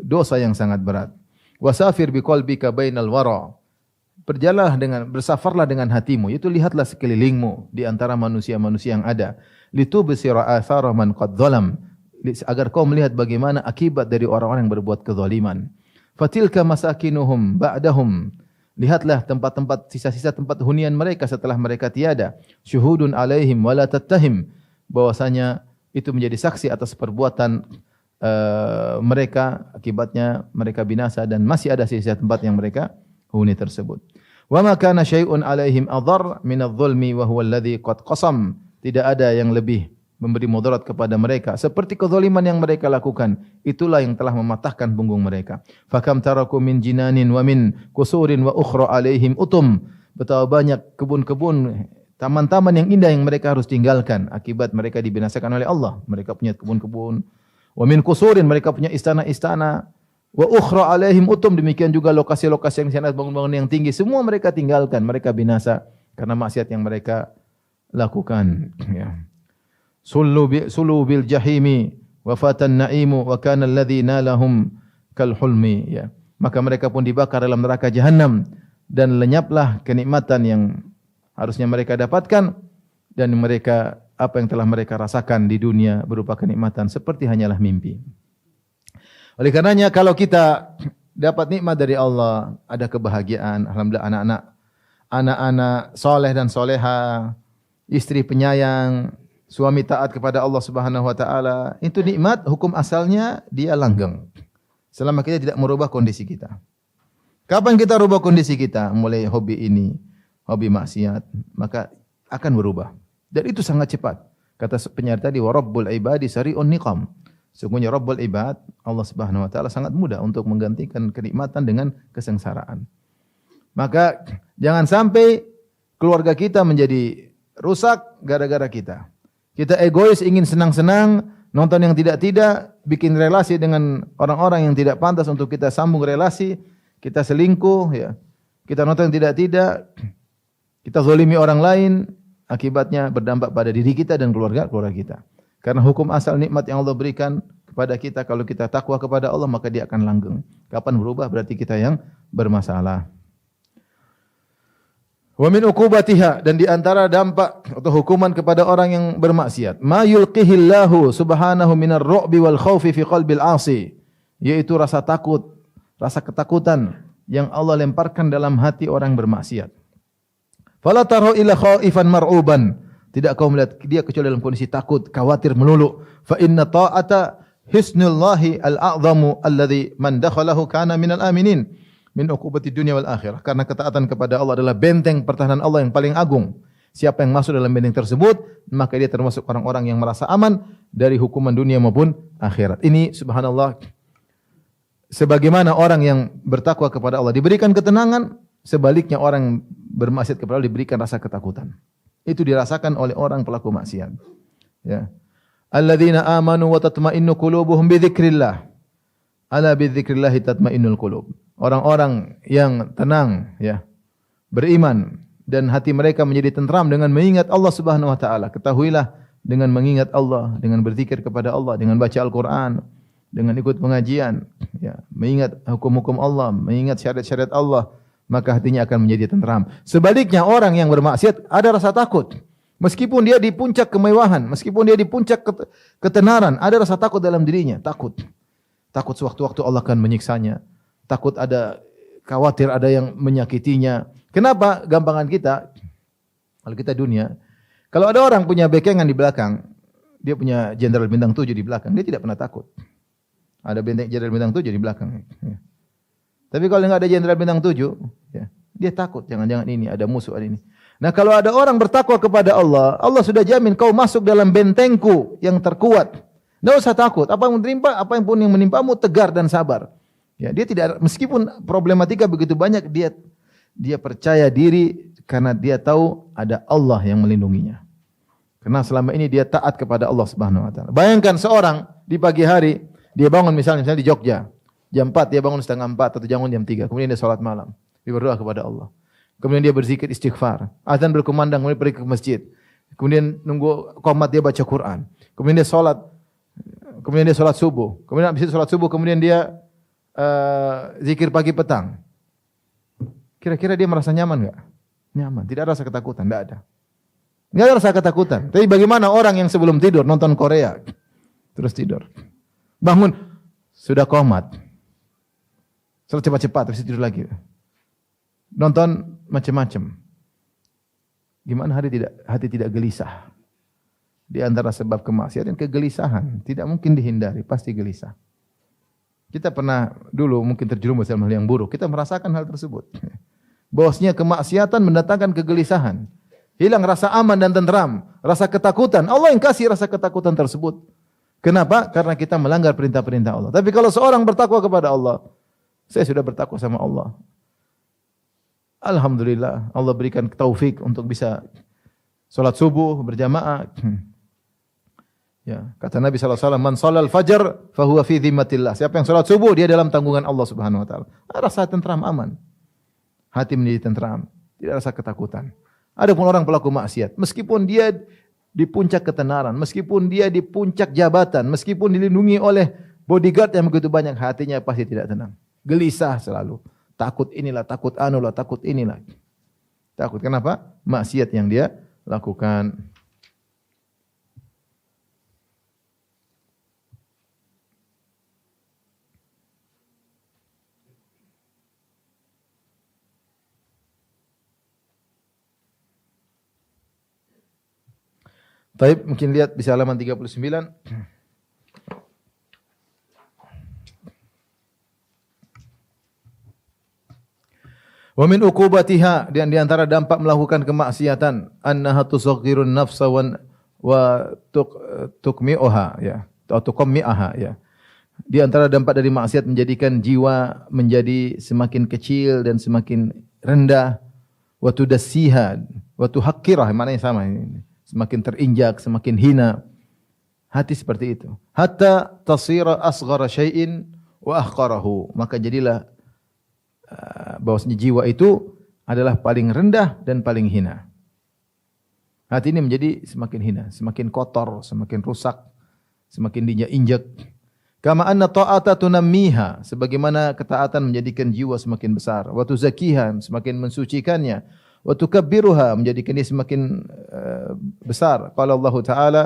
dosa yang sangat berat. Wasafir biqalbika bainal wara. Bersafarlah dengan hatimu, yaitu lihatlah sekelilingmu di antara manusia-manusia yang ada. Litubsira athara man qad zalam. Agar kau melihat bagaimana akibat dari orang-orang yang berbuat kezaliman. Fatilka masakinuhum ba'dahum. Lihatlah tempat-tempat sisa-sisa tempat hunian mereka setelah mereka tiada. Syuhudun alaihim wala tattahim. Bahwasanya itu menjadi saksi atas perbuatan mereka, akibatnya mereka binasa dan masih ada sisa tempat yang mereka huni tersebut. Wa ma kana syai'un alaihim adhar min adh-dhulmi wa huwa alladhi qad qasam. Tidak ada yang lebih memberi mudarat kepada mereka seperti kezaliman yang mereka lakukan, itulah yang telah mematahkan punggung mereka. Fakam taraku min jinanin wa min kusurin wa ukhra alaihim utum. Betapa banyak kebun-kebun, taman-taman yang indah yang mereka harus tinggalkan akibat mereka dibinasakan oleh Allah. Mereka punya kebun-kebun, wa min kusurin, mereka punya istana-istana, wa ukhra alaihim utum, demikian juga lokasi-lokasi yang sana bangun-bangun yang tinggi, semua mereka tinggalkan, mereka binasa karena maksiat yang mereka lakukan, ya. Sulu bil jahimi wa fatan naimu wa kana alladhi nalahum kal hulmi, ya. Maka mereka pun dibakar dalam neraka jahanam dan lenyaplah kenikmatan yang harusnya mereka dapatkan, dan mereka apa yang telah mereka rasakan di dunia berupa kenikmatan seperti hanyalah mimpi. Oleh karenanya kalau kita dapat nikmat dari Allah, ada kebahagiaan, alhamdulillah anak-anak soleh dan soleha, istri penyayang, suami taat kepada Allah Subhanahu wa taala, itu nikmat, hukum asalnya dia langgeng. Selama kita tidak merubah kondisi kita. Kapan kita rubah kondisi kita? Mulai hobi ini, hobi maksiat, maka akan berubah. Dan itu sangat cepat. Kata penyair tadi, wa rabbul ibadi sari'un niqam. Sungguhnya Rabbul Ibad, Allah Subhanahu wa taala sangat mudah untuk menggantikan kenikmatan dengan kesengsaraan. Maka jangan sampai keluarga kita menjadi rusak gara-gara kita. Kita egois, ingin senang-senang, nonton yang tidak-tidak, bikin relasi dengan orang-orang yang tidak pantas untuk kita sambung relasi, kita selingkuh, ya. Kita nonton yang tidak-tidak, kita zalimi orang lain, akibatnya berdampak pada diri kita dan keluarga kita. Karena hukum asal nikmat yang Allah berikan kepada kita, kalau kita takwa kepada Allah maka dia akan langgeng. Kapan berubah berarti kita yang bermasalah. Wa min uqubatiha, dan di antara dampak atau hukuman kepada orang yang bermaksiat, ma yulqihillahu subhanahu minar ru'bi wal khaufi fi qalbil 'asi, yaitu rasa takut, rasa ketakutan yang Allah lemparkan dalam hati orang bermaksiat. Fala tarahu illa khaifan mar'uban, tidak kau melihat dia kecuali dalam kondisi takut, khawatir melulu. Fa inna ta'ata hisnullahi al-a'zamu alladhi man dakhalahu kana minal aminin min uqubati dunya wal akhirah. Karena ketaatan kepada Allah adalah benteng pertahanan Allah yang paling agung. Siapa yang masuk dalam benteng tersebut, maka dia termasuk orang-orang yang merasa aman dari hukuman dunia maupun akhirat. Ini subhanallah, sebagaimana orang yang bertakwa kepada Allah diberikan ketenangan, sebaliknya orang bermaksiat kepada Allah diberikan rasa ketakutan. Itu dirasakan oleh orang pelaku maksiat. Ya. Alladzina amanu wa tatma'innu qulubuhum bi dzikrillah. Ala bi dzikrillah tatma'innul qulub. Orang-orang yang tenang, ya, beriman dan hati mereka menjadi tentram dengan mengingat Allah Subhanahu wa taala. Ketahuilah, dengan mengingat Allah, dengan berzikir kepada Allah, dengan baca Al-Qur'an, dengan ikut pengajian, ya, mengingat hukum-hukum Allah, mengingat syariat-syariat Allah, maka hatinya akan menjadi tentram. Sebaliknya orang yang bermaksiat ada rasa takut. Meskipun dia di puncak kemewahan, meskipun dia di puncak ketenaran, ada rasa takut dalam dirinya, takut. Takut sewaktu-waktu Allah akan menyiksanya. Takut khawatir ada yang menyakitinya. Kenapa? Gampangan kita, kalau kita dunia, kalau ada orang punya bekengan di belakang, dia punya Jenderal Bintang 7 di belakang, dia tidak pernah takut. Ada benteng Jenderal Bintang 7 di belakang. Ya. Tapi kalau enggak ada Jenderal Bintang 7, ya, dia takut, jangan-jangan ini ada musuh, ada ini. Nah, kalau ada orang bertakwa kepada Allah, Allah sudah jamin kau masuk dalam bentengku yang terkuat. Enggak usah takut, apa yang pun yang menimpamu, tegar dan sabar. Ya, dia tidak, meskipun problematika begitu banyak, dia percaya diri karena dia tahu ada Allah yang melindunginya. Karena selama ini dia taat kepada Allah Subhanahu wa taala. Bayangkan seorang di pagi hari, dia bangun misalnya di Jogja. Jam 4 dia bangun setengah 4 atau bangun jam 3. Kemudian dia salat malam. Dia berdoa kepada Allah. Kemudian dia berzikir istighfar. Azan berkumandang, kemudian pergi ke masjid. Kemudian nunggu qomat dia baca Quran. Kemudian dia salat. Kemudian dia salat subuh. Kemudian habis itu salat subuh, kemudian dia zikir pagi petang. Kira-kira dia merasa nyaman enggak? Nyaman. Tidak ada rasa ketakutan, enggak ada. Enggak ada rasa ketakutan. Tapi bagaimana orang yang sebelum tidur nonton Korea terus tidur. Bangun sudah qomat. Salat cepat-cepat terus tidur lagi. Nonton macam-macam. Gimana hati tidak gelisah? Di antara sebab kemaksiatan kegelisahan, tidak mungkin dihindari, pasti gelisah. Kita pernah dulu mungkin terjerumus dalam hal yang buruk, kita merasakan hal tersebut. Bahwasanya kemaksiatan mendatangkan kegelisahan, hilang rasa aman dan tentram, rasa ketakutan. Allah yang kasih rasa ketakutan tersebut. Kenapa? Karena kita melanggar perintah-perintah Allah. Tapi kalau seorang bertakwa kepada Allah, saya sudah bertakwa sama Allah. Alhamdulillah, Allah berikan taufik untuk bisa salat subuh berjamaah. Ya, kata Nabi sallallahu alaihi wasallam, "Man shalal fajar fahuwa fi dhimmatillah." Siapa yang salat subuh, dia dalam tanggungan Allah Subhanahu wa taala. Rasa tentram, aman. Hati menjadi tentram, tidak rasa ketakutan. Adapun orang pelaku maksiat, meskipun dia di puncak ketenaran, meskipun dia di puncak jabatan, meskipun dilindungi oleh bodyguard yang begitu banyak, hatinya pasti tidak tenang. Gelisah selalu. Takut inilah, takut anulah, takut inilah. Takut. Kenapa? Maksiat yang dia lakukan. Baik, mungkin lihat bisa halaman 39. Wa min uqubatiha, dan di antara dampak melakukan kemaksiatan, annaha tusaghirun nafsa wa tukmi'uha ya, atau tuqammi'aha ya. Di antara dampak dari maksiat menjadikan jiwa menjadi semakin kecil dan semakin rendah, wa tudassiha wa tuhaqqirah, maknanya sama ini. Semakin terinjak, semakin hina. Hati seperti itu. Hatta tasira asghara syai'in wa ahqarahu. Maka jadilah bahwasanya jiwa itu adalah paling rendah dan paling hina. Hati ini menjadi semakin hina, semakin kotor, semakin rusak, semakin diinjak. Kama anna ta'ata tunammiha, sebagaimana ketaatan menjadikan jiwa semakin besar, wa tuzakiha, semakin mensucikannya, wa tukabbiruha, menjadikan dia semakin besar. Qala Allah Ta'ala,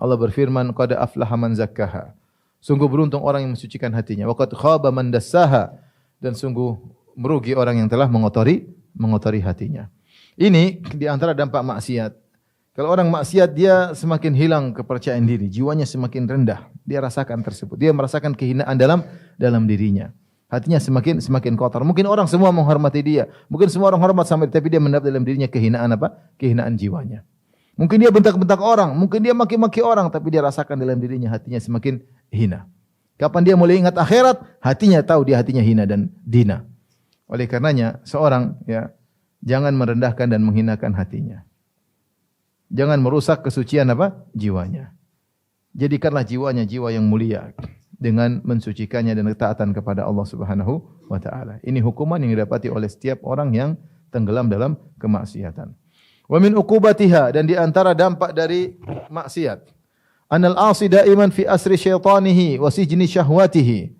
Allah berfirman, qad aflaha man zakkaha. Sungguh beruntung orang yang mensucikan hatinya. Wa qad khaba man dassaha, dan sungguh merugi orang yang telah mengotori hatinya. Ini di antara dampak maksiat. Kalau orang maksiat, dia semakin hilang kepercayaan diri, jiwanya semakin rendah. Dia rasakan tersebut. Dia merasakan kehinaan dalam dirinya. Hatinya semakin kotor. Mungkin orang semua menghormati dia. Mungkin semua orang hormat sama dia, tapi dia mendapat dalam dirinya kehinaan apa? Kehinaan jiwanya. Mungkin dia bentak-bentak orang, mungkin dia maki-maki orang, tapi dia rasakan dalam dirinya hatinya semakin hina. Kapan dia mulai ingat akhirat, hatinya tahu dia hatinya hina dan dina. Oleh karenanya seorang ya jangan merendahkan dan menghinakan hatinya. Jangan merusak kesucian apa? Jiwanya. Jadikanlah jiwanya jiwa yang mulia dengan mensucikannya dan ketaatan kepada Allah Subhanahu wa taala. Ini hukuman yang didapati oleh setiap orang yang tenggelam dalam kemaksiatan. Wa min uqubatiha, dan di antara dampak dari maksiat, anal 'asi daiman fi asri syaitanihi wa sijni syahwatihi.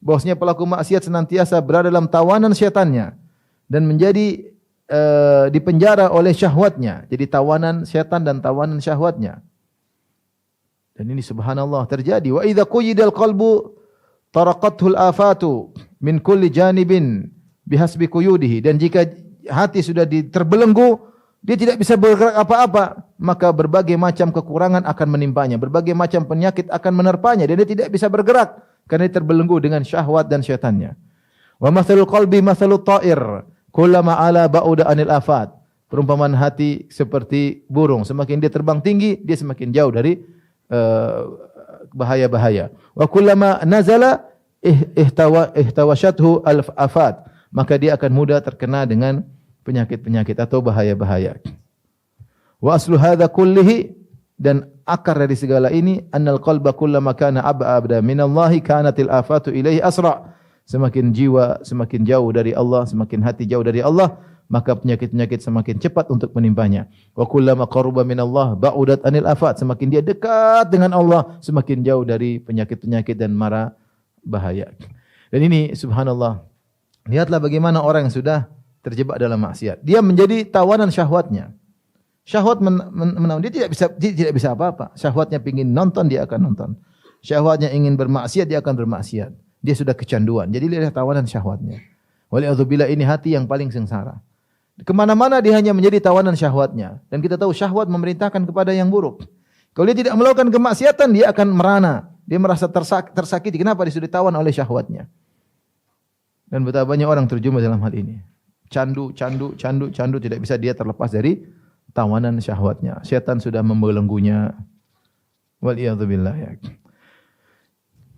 Bahwasanya pelaku maksiat senantiasa berada dalam tawanan syaitannya dan menjadi dipenjara oleh syahwatnya. Jadi tawanan syaitan dan tawanan syahwatnya. Dan ini subhanallah terjadi. Wa idza quyidal qalbu taraqathul afatu min kulli janibin bihasbi quyudihi. Dan jika hati sudah terbelenggu, dia tidak bisa bergerak apa-apa, maka berbagai macam kekurangan akan menimpanya, berbagai macam penyakit akan menerpanya, dan dia tidak bisa bergerak karena dia terbelenggu dengan syahwat dan syaitannya. Wa mathalul qalbi mathalut ta'ir kullama ala ba'uda anil afat. Perumpamaan hati seperti burung, semakin dia terbang tinggi, dia semakin jauh dari bahaya-bahaya. Wa kullama nazala ihtawashathu al afat. Maka dia akan mudah terkena dengan penyakit-penyakit atau bahaya-bahaya. Wa aslu hadza kullihi, dan akar dari segala ini, annal qalba kullama kana ab'ada minallahi kanatil afatu ilaihi asra. Semakin jiwa semakin jauh dari Allah, semakin hati jauh dari Allah, maka penyakit-penyakit semakin cepat untuk menimpanya. Wa kullama qaruba minallah ba'udat anil afat. Semakin dia dekat dengan Allah, semakin jauh dari penyakit-penyakit dan mara bahaya. Dan ini subhanallah, lihatlah bagaimana orang yang sudah terjebak dalam maksiat. Dia menjadi tawanan syahwatnya. Syahwat dia tidak bisa apa-apa. Syahwatnya ingin nonton, dia akan nonton. Syahwatnya ingin bermaksiat, dia akan bermaksiat. Dia sudah kecanduan. Jadi dia tawanan syahwatnya. Waliyadzubillah, ini hati yang paling sengsara. Kemana-mana dia hanya menjadi tawanan syahwatnya. Dan kita tahu syahwat memerintahkan kepada yang buruk. Kalau dia tidak melakukan kemaksiatan, dia akan merana. Dia merasa tersakiti. Kenapa? Dia sudah ditawan oleh syahwatnya. Dan betapa banyak orang terjumpa dalam hal ini. Candu tidak bisa dia terlepas dari tawanan syahwatnya. Syaitan sudah membelenggunya. Waliyadzubillah ya.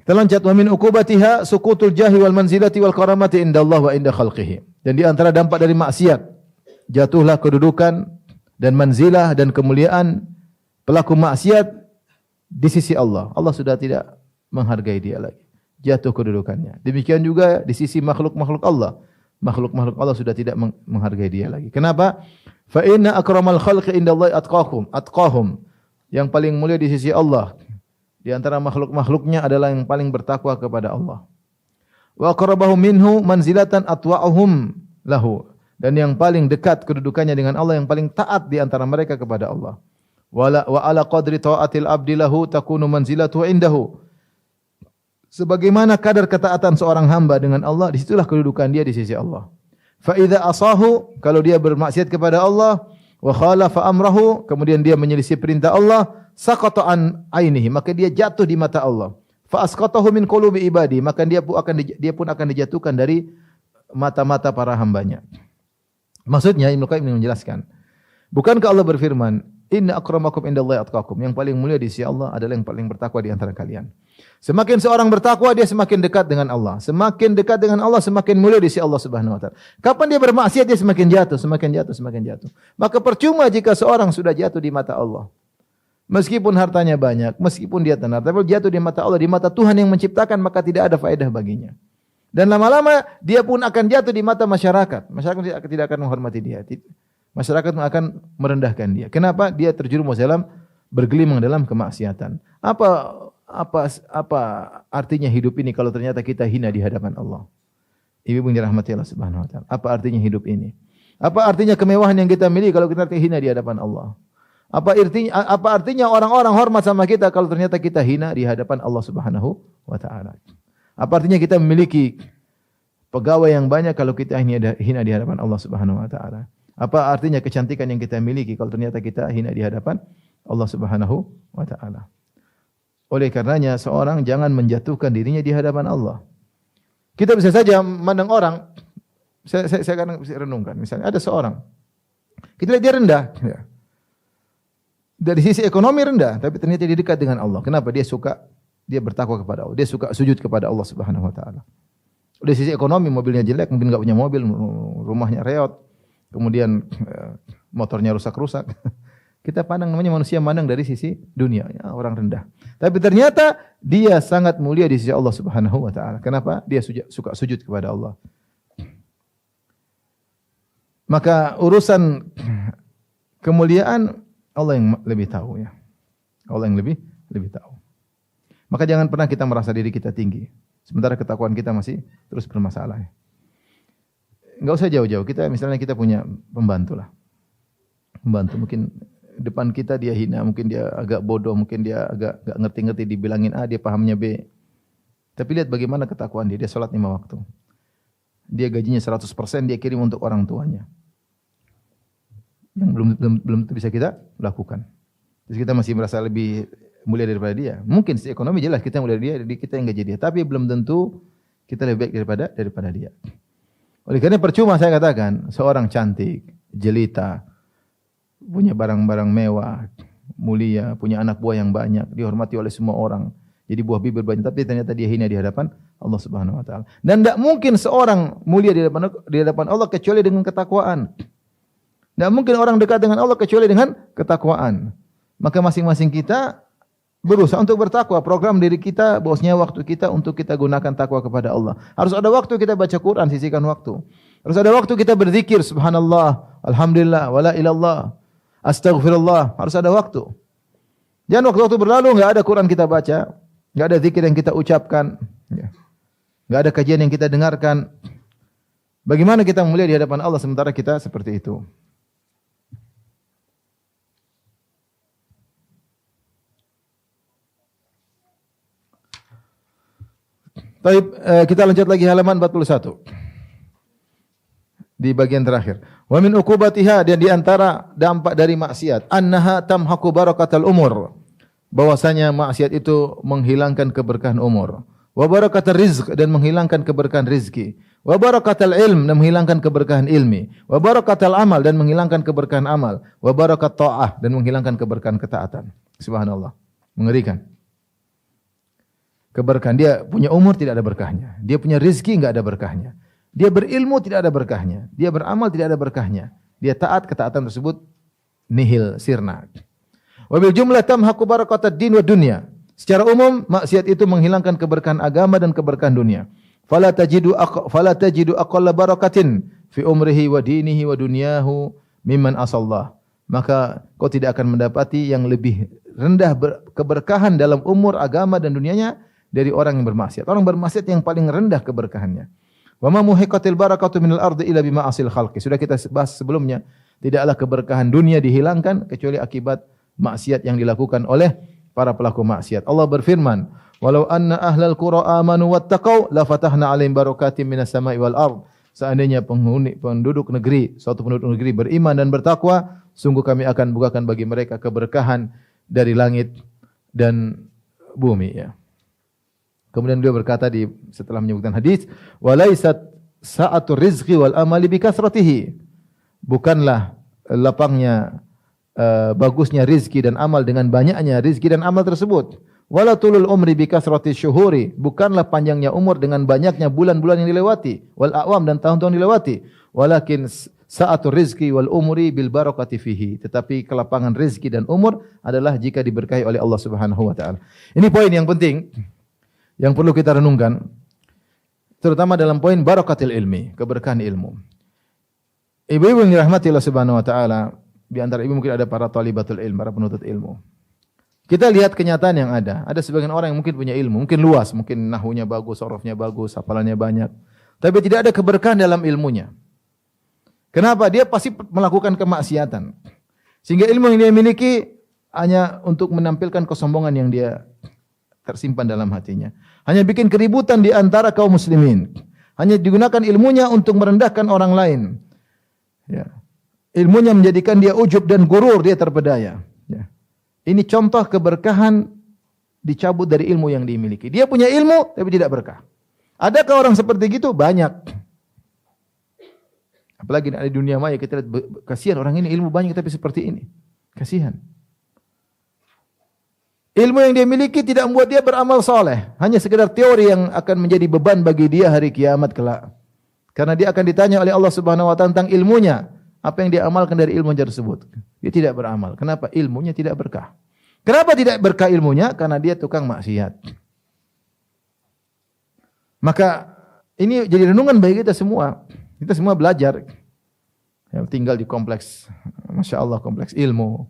Kita lanjut, wa min uqubatiha sukutul jahi wal manzilati wal karamati indallah wa inda khalqihi. Dan di antara dampak dari maksiat, jatuhlah kedudukan dan manzilah dan kemuliaan pelaku maksiat di sisi Allah. Allah sudah tidak menghargai dia lagi. Jatuh kedudukannya. Demikian juga di sisi makhluk-makhluk Allah. Makhluk-makhluk Allah sudah tidak menghargai dia lagi. Kenapa? Fa inna akramal khalqi indallahi atqahum. Yang paling mulia di sisi Allah di antara makhluk-makhluknya adalah yang paling bertakwa kepada Allah. Wa aqrabahum minhu manzilatan atwa'uhum lahu. dan yang paling dekat kedudukannya dengan Allah, yang paling taat di antara mereka kepada Allah. Wa ala qadri ta'atil abdi lahu takunu manzilatuhu indahu. Sebagaimana kadar ketaatan seorang hamba dengan Allah, disitulah kedudukan dia di sisi Allah. Fa idza asahu, kalau dia bermaksiat kepada Allah, wa khalafa amrahu, kemudian dia menyelisih perintah Allah, saqata an ainihi, maka dia jatuh di mata Allah. Fa asqatahu min qulubi ibadi, maka dia pun akan dijatuhkan dari mata-mata para hambanya. Maksudnya Ibnu Qayyim menjelaskan, bukankah Allah berfirman, inna akramakum indallahi atqakum, yang paling mulia di sisi Allah adalah yang paling bertakwa di antara kalian. Semakin seorang bertakwa, dia semakin dekat dengan Allah. Semakin dekat dengan Allah, semakin mulia di sisi Allah Subhanahu wa taala. Kapan dia bermaksiat, dia semakin jatuh, semakin jatuh, semakin jatuh. Maka percuma jika seorang sudah jatuh di mata Allah. Meskipun hartanya banyak, meskipun dia tenar, tapi jatuh di mata Allah, di mata Tuhan yang menciptakan, maka tidak ada faedah baginya. Dan lama-lama dia pun akan jatuh di mata masyarakat. Masyarakat tidak akan menghormati dia. Masyarakat akan merendahkan dia. Kenapa? Dia terjerumus dalam bergelimang dalam kemaksiatan. Apa artinya hidup ini kalau ternyata kita hina di hadapan Allah? Ibu yang dirahmati Allah Subhanahu wa taala. Apa artinya hidup ini? Apa artinya kemewahan yang kita miliki kalau kita hina di hadapan Allah? Apa artinya orang-orang hormat sama kita kalau ternyata kita hina di hadapan Allah Subhanahu wa taala? Apa artinya kita memiliki pegawai yang banyak kalau kita hina di hadapan Allah Subhanahu wa taala? Apa artinya kecantikan yang kita miliki kalau ternyata kita hina di hadapan Allah Subhanahu wa taala? Oleh karenanya seorang jangan menjatuhkan dirinya di hadapan Allah. Kita bisa saja memandang orang, saya kadang renungkan, misalnya ada seorang, kita lihat dia rendah, ya. Dari sisi ekonomi rendah, tapi ternyata dia dekat dengan Allah. Kenapa? Dia bertakwa kepada Allah. Dia suka sujud kepada Allah Subhanahu wa taala. Dari sisi ekonomi mobilnya jelek, mungkin enggak punya mobil, rumahnya reot, kemudian motornya rusak-rusak. Kita pandang, namanya manusia pandang dari sisi dunia, ya, orang rendah. Tapi ternyata dia sangat mulia di sisi Allah Subhanahu wa taala. Kenapa? Dia suka sujud kepada Allah. Maka urusan kemuliaan Allah yang lebih tahu, ya. Allah yang lebih tahu. Maka jangan pernah kita merasa diri kita tinggi, sementara ketakwaan kita masih terus bermasalah. Enggak usah jauh-jauh. Misalnya kita punya pembantu lah. Pembantu mungkin depan kita dia hina, mungkin dia agak bodoh, mungkin dia agak enggak ngerti-ngerti, dibilangin A, dia pahamnya B. Tapi lihat bagaimana ketakwaan dia salat 5 waktu. Dia gajinya 100%, dia kirim untuk orang tuanya. Yang belum bisa kita lakukan. Terus kita masih merasa lebih mulia daripada dia. Mungkin secara ekonomi jelas kita mulia dia, jadi kita yang gaji dia, tapi belum tentu kita lebih baik daripada dia. Oleh karena percuma saya katakan, seorang cantik, jelita, punya barang-barang mewah, mulia, punya anak buah yang banyak, dihormati oleh semua orang, jadi buah bibir banyak, tapi ternyata dia hina di hadapan Allah Subhanahu wa taala. Dan tidak mungkin seorang mulia di hadapan Allah kecuali dengan ketakwaan. Tidak mungkin orang dekat dengan Allah kecuali dengan ketakwaan. Maka masing-masing kita berusaha untuk bertakwa. Program diri kita, bahwasanya waktu kita untuk kita gunakan takwa kepada Allah. Harus ada waktu kita baca Quran, sisihkan waktu. Harus ada waktu kita berzikir, subhanallah, alhamdulillah, wala ilallah, astaghfirullah. Harus ada waktu. Jangan waktu-waktu berlalu, enggak ada Quran kita baca, enggak ada zikir yang kita ucapkan, enggak ada kajian yang kita dengarkan. Bagaimana kita mulia di hadapan Allah sementara kita seperti itu? Baik, kita lanjut lagi halaman 41. Di bagian terakhir. Wa min uqubatiha, dan di antara dampak dari maksiat, annaha tamhaqu barakatal umur. Bahwasanya maksiat itu menghilangkan keberkahan umur. Wa barakatal rizq, dan menghilangkan keberkahan rizki. Wa barakatal ilm, dan menghilangkan keberkahan ilmi. Wa barakatal amal, dan menghilangkan keberkahan amal. Wa barakat ta'ah, dan menghilangkan keberkahan ketaatan. Subhanallah. Mengerikan. Keberkahan, dia punya umur tidak ada berkahnya. Dia punya rezeki enggak ada berkahnya. Dia berilmu tidak ada berkahnya. Dia beramal tidak ada berkahnya. Dia taat, ketaatan tersebut nihil, sirna. Wa bil jumlah tamhaqu barakatad din wa dunya. Secara umum maksiat itu menghilangkan keberkahan agama dan keberkahan dunia. Fala tajidu aqalla barakatin fi umrihi wa dinihi wa dunyahu mimman asallah. Maka kau tidak akan mendapati yang lebih rendah keberkahan dalam umur, agama dan dunianya dari orang yang bermaksiat. Orang bermaksiat yang paling rendah keberkahannya. Wa ma muhiqatil barakatu minal ardi illa bima asil khalqi. Sudah kita bahas sebelumnya, tidaklah keberkahan dunia dihilangkan kecuali akibat maksiat yang dilakukan oleh para pelaku maksiat. Allah berfirman, "Walau anna ahlal qura amanu wattaqau la fatahna 'alaihim barakatim minas sama'i wal ard." Seandainya penduduk negeri, suatu penduduk negeri beriman dan bertakwa, sungguh kami akan bukakan bagi mereka keberkahan dari langit dan bumi, ya. Kemudian beliau berkata setelah menyebutkan hadis, "Walaisat sa'atur rizqi wal amali bi kasratihi." Bukanlah lapangnya bagusnya rizki dan amal dengan banyaknya rizki dan amal tersebut. Wala tulul umri bi kasrati syuhuri. Bukanlah panjangnya umur dengan banyaknya bulan-bulan yang dilewati, wal a'wam dan tahun-tahun dilewati. Walakin sa'atur rizki wal umri bil barakati fihi. Tetapi kelapangan rizki dan umur adalah jika diberkahi oleh Allah Subhanahu wa taala. Ini poin yang penting yang perlu kita renungkan, terutama dalam poin barakatil ilmi, keberkahan ilmu. Ibu-ibu yang dirahmati Allah Subhanahu wa taala, di antara ibu mungkin ada para thalibatul ilm, para penuntut ilmu. Kita lihat kenyataan yang ada. Ada sebagian orang yang mungkin punya ilmu, mungkin luas, mungkin nahwunya bagus, sorofnya bagus, hafalannya banyak, tapi tidak ada keberkahan dalam ilmunya. Kenapa? Dia pasti melakukan kemaksiatan. Sehingga ilmu yang dia miliki hanya untuk menampilkan kesombongan yang dia tersimpan dalam hatinya. Hanya bikin keributan di antara kaum muslimin. Hanya digunakan ilmunya untuk merendahkan orang lain. Ya. Ilmunya menjadikan dia ujub dan gurur, dia terpedaya. Ya. Ini contoh keberkahan dicabut dari ilmu yang dimiliki. Dia punya ilmu tapi tidak berkah. Adakah orang seperti itu? Banyak. Apalagi di dunia maya kita lihat, kasihan orang ini ilmu banyak tapi seperti ini. Kasihan. Ilmu yang dia miliki tidak membuat dia beramal soleh. Hanya sekedar teori yang akan menjadi beban bagi dia hari kiamat kelak. Karena dia akan ditanya oleh Allah Subhanahu wa taala tentang ilmunya. Apa yang dia amalkan dari ilmu tersebut. Dia tidak beramal. Kenapa? Ilmunya tidak berkah. Kenapa tidak berkah ilmunya? Karena dia tukang maksiat. Maka ini jadi renungan bagi kita semua. Kita semua belajar. Yang tinggal di kompleks, Masya Allah, kompleks ilmu.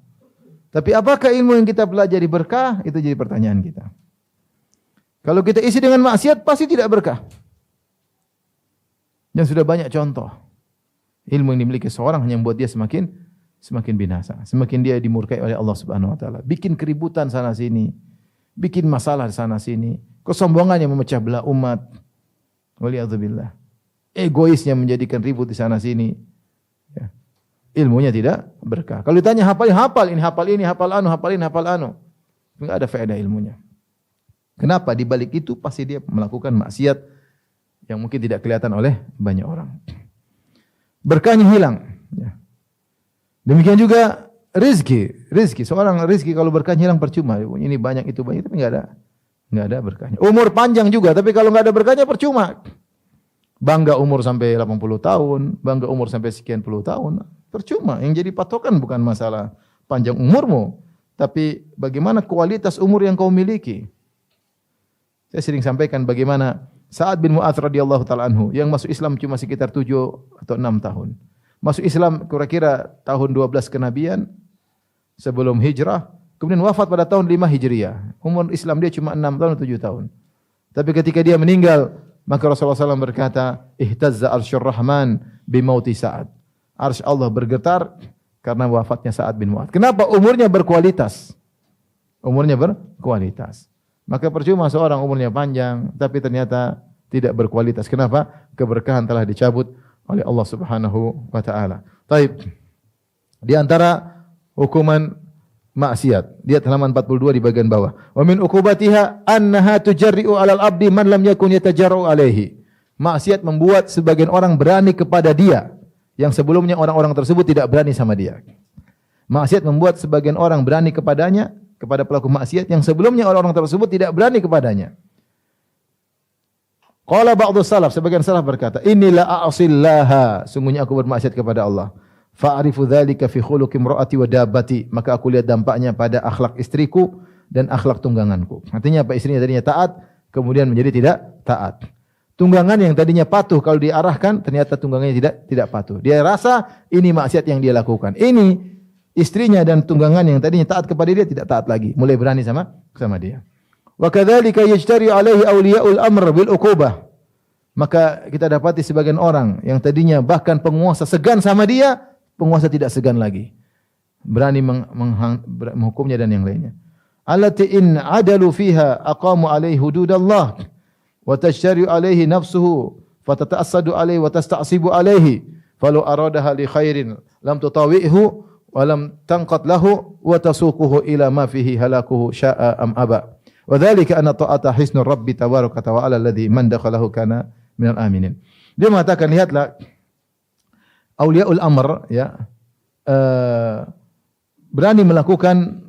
Tapi apakah ilmu yang kita pelajari berkah? Itu jadi pertanyaan kita. Kalau kita isi dengan maksiat, pasti tidak berkah. Dan sudah banyak contoh. Ilmu yang dimiliki seorang hanya membuat dia semakin binasa. Semakin dia dimurkai oleh Allah Subhanahu wa taala. Bikin keributan sana sini. Bikin masalah sana sini. Kesombongan yang memecah belah umat. Waliyadzubillah. Egoisnya menjadikan ribut di sana sini. Ya. Ilmunya tidak berkah. Kalau ditanya hafal ini, hafal ini, hafal anu, hafal ini, hafal anu. Enggak ada faedah ilmunya. Kenapa? Di balik itu pasti dia melakukan maksiat yang mungkin tidak kelihatan oleh banyak orang. Berkahnya hilang. Ya. Demikian juga rezeki. Seorang rezeki kalau berkahnya hilang percuma. Ini banyak, itu banyak, tapi enggak ada berkahnya. Umur panjang juga, tapi kalau enggak ada berkahnya percuma. Bangga umur sampai 80 tahun, bangga umur sampai sekian puluh tahun, percuma. Yang jadi patokan bukan masalah panjang umurmu, tapi bagaimana kualitas umur yang kau miliki. Saya sering sampaikan bagaimana Sa'ad bin Mu'adz radhiyallahu taala anhu yang masuk Islam cuma sekitar 7 atau 6 tahun. Masuk Islam kira-kira tahun 12 kenabian sebelum hijrah, kemudian wafat pada tahun 5 Hijriah. Umur Islam dia cuma 6 tahun atau 7 tahun. Tapi ketika dia meninggal, maka Rasulullah SAW berkata, "Ihtazza arsyur Rahman bimauti Sa'ad." Arsy Allah bergetar karena wafatnya Sa'ad bin Mu'adz. Kenapa? Umurnya berkualitas. Umurnya berkualitas. Maka percuma seorang umurnya panjang tapi ternyata tidak berkualitas. Kenapa? Keberkahan telah dicabut oleh Allah Subhanahu wa taala. Baik. Di antara hukuman maksiat, lihat halaman 42 di bagian bawah. Wa min uqubatiha annaha tujarri'u 'alal 'abdi man lam yakun yatajarra'u 'alaihi. Maksiat membuat sebagian orang berani kepada dia yang sebelumnya orang-orang tersebut tidak berani sama dia. Maksiat membuat sebagian orang berani kepadanya, kepada pelaku maksiat yang sebelumnya orang-orang tersebut tidak berani kepadanya. Qala ba'du salaf, sebagian salaf berkata, "Inilah a'sillaha, sungguhnya aku bermaksiat kepada Allah. Fa'arifu dzalika fi khuluqi imra'ati wa dabbati, maka aku lihat dampaknya pada akhlak istriku dan akhlak tungganganku." Artinya apa? Istrinya tadinya taat, kemudian menjadi tidak taat. Tunggangan yang tadinya patuh kalau diarahkan, ternyata tunggangannya tidak patuh. Dia rasa ini maksiat yang dia lakukan. Ini istrinya dan tunggangan yang tadinya taat kepada dia tidak taat lagi, mulai berani sama dia. Wa kadzalika yajtari alaihi awliyaul amr bil uqubah. Maka kita dapati sebagian orang yang tadinya bahkan penguasa segan sama dia, penguasa tidak segan lagi. Berani menghukumnya dan yang lainnya. Allati in adalu fiha aqamu alaihi hududallah wa tashtari alaihi nafsuhu fatata'assadu alaihi wa tasta'sibu alaihi falau aradaha li khairin lam tutawi'hu wa lam tanqat lahu wa tasuquhu ila ma fihi halakuhu sya'a am aba. Wa dzalika anna ta'ata hisnur rabbi tabaraka wa ta'ala alladhi man dakhalahu kana minal aminin. Dia mengatakan, lihatlah auliaul amr ya berani melakukan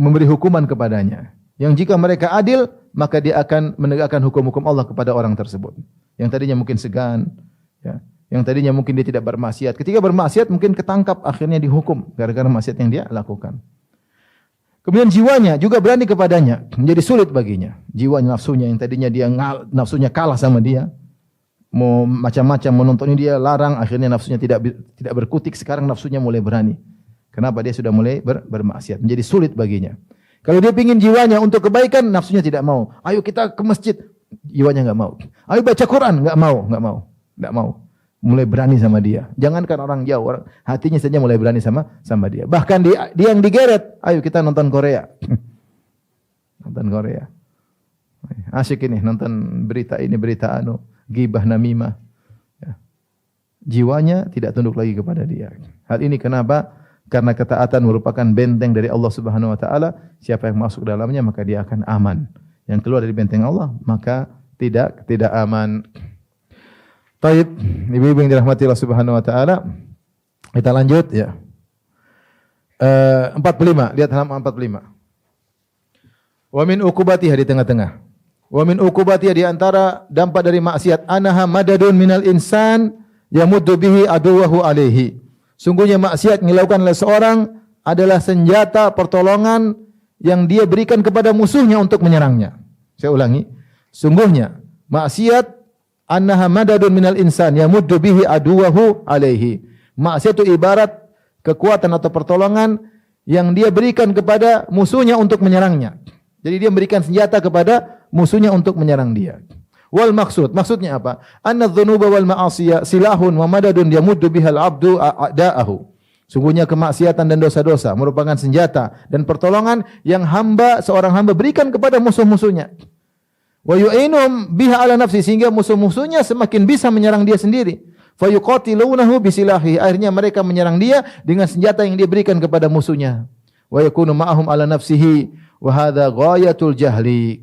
memberi hukuman kepadanya. Yang jika mereka adil, maka dia akan menegakkan hukum-hukum Allah kepada orang tersebut. Yang tadinya mungkin segan, ya. Yang tadinya mungkin dia tidak bermaksiat. Ketika bermaksiat mungkin ketangkap, akhirnya dihukum gara-gara maksiat yang dia lakukan. Kemudian jiwanya juga berani kepadanya, menjadi sulit baginya. Jiwanya, nafsunya yang tadinya dia nafsunya kalah sama dia, mau macam-macam menuntutnya dia larang, akhirnya nafsunya tidak berkutik, sekarang nafsunya mulai berani. Kenapa? Dia sudah mulai bermaksiat, menjadi sulit baginya. Kalau dia ingin jiwanya untuk kebaikan, nafsunya tidak mau. Ayo kita ke masjid, jiwanya enggak mau. Ayo baca Quran, enggak mau. Mulai berani sama dia. Jangankan orang jauh, hatinya saja mulai berani sama dia. Bahkan dia yang digeret, ayo kita nonton Korea. Nonton Korea. Asyik ini nonton berita gibah namimah. Ya. Jiwanya tidak tunduk lagi kepada dia. Hal ini kenapa? Karena ketaatan merupakan benteng dari Allah Subhanahu wa taala. Siapa yang masuk dalamnya maka dia akan aman. Yang keluar dari benteng Allah maka tidak aman. Baik, ibu-ibu yang dirahmati Allah Subhanahu wa taala. Kita lanjut ya. 45, lihat halaman 45. Wa min uqubatiha di tengah-tengah. Wa min uqubatiha di antara dampak dari maksiat anaha madadun minal insan yamuddu bihi aduwahu alaihi. Sungguhnya maksiat yang dilakukan oleh seorang adalah senjata pertolongan yang dia berikan kepada musuhnya untuk menyerangnya. Saya ulangi. Sungguhnya maksiat annaha madadun minal insan yamuddu bihi aduwahu alaihi. Maksiat itu ibarat kekuatan atau pertolongan yang dia berikan kepada musuhnya untuk menyerangnya. Jadi dia memberikan senjata kepada musuhnya untuk menyerang dia. Wal maksudnya apa? Anna dzunuba wal ma'asiyah silahun wa madadun yamuddu bihal abdu a'da'ahu. Sungguhnya kemaksiatan dan dosa-dosa merupakan senjata dan pertolongan yang seorang hamba berikan kepada musuh-musuhnya. Wa yu'inum biha ala nafsi, sehingga musuh-musuhnya semakin bisa menyerang dia sendiri. Fa yuqatilunahu bisilahi, akhirnya mereka menyerang dia dengan senjata yang dia berikan kepada musuhnya. Wa yakunu ma'ahum ala nafsihi wa hadza ghayatul jahli.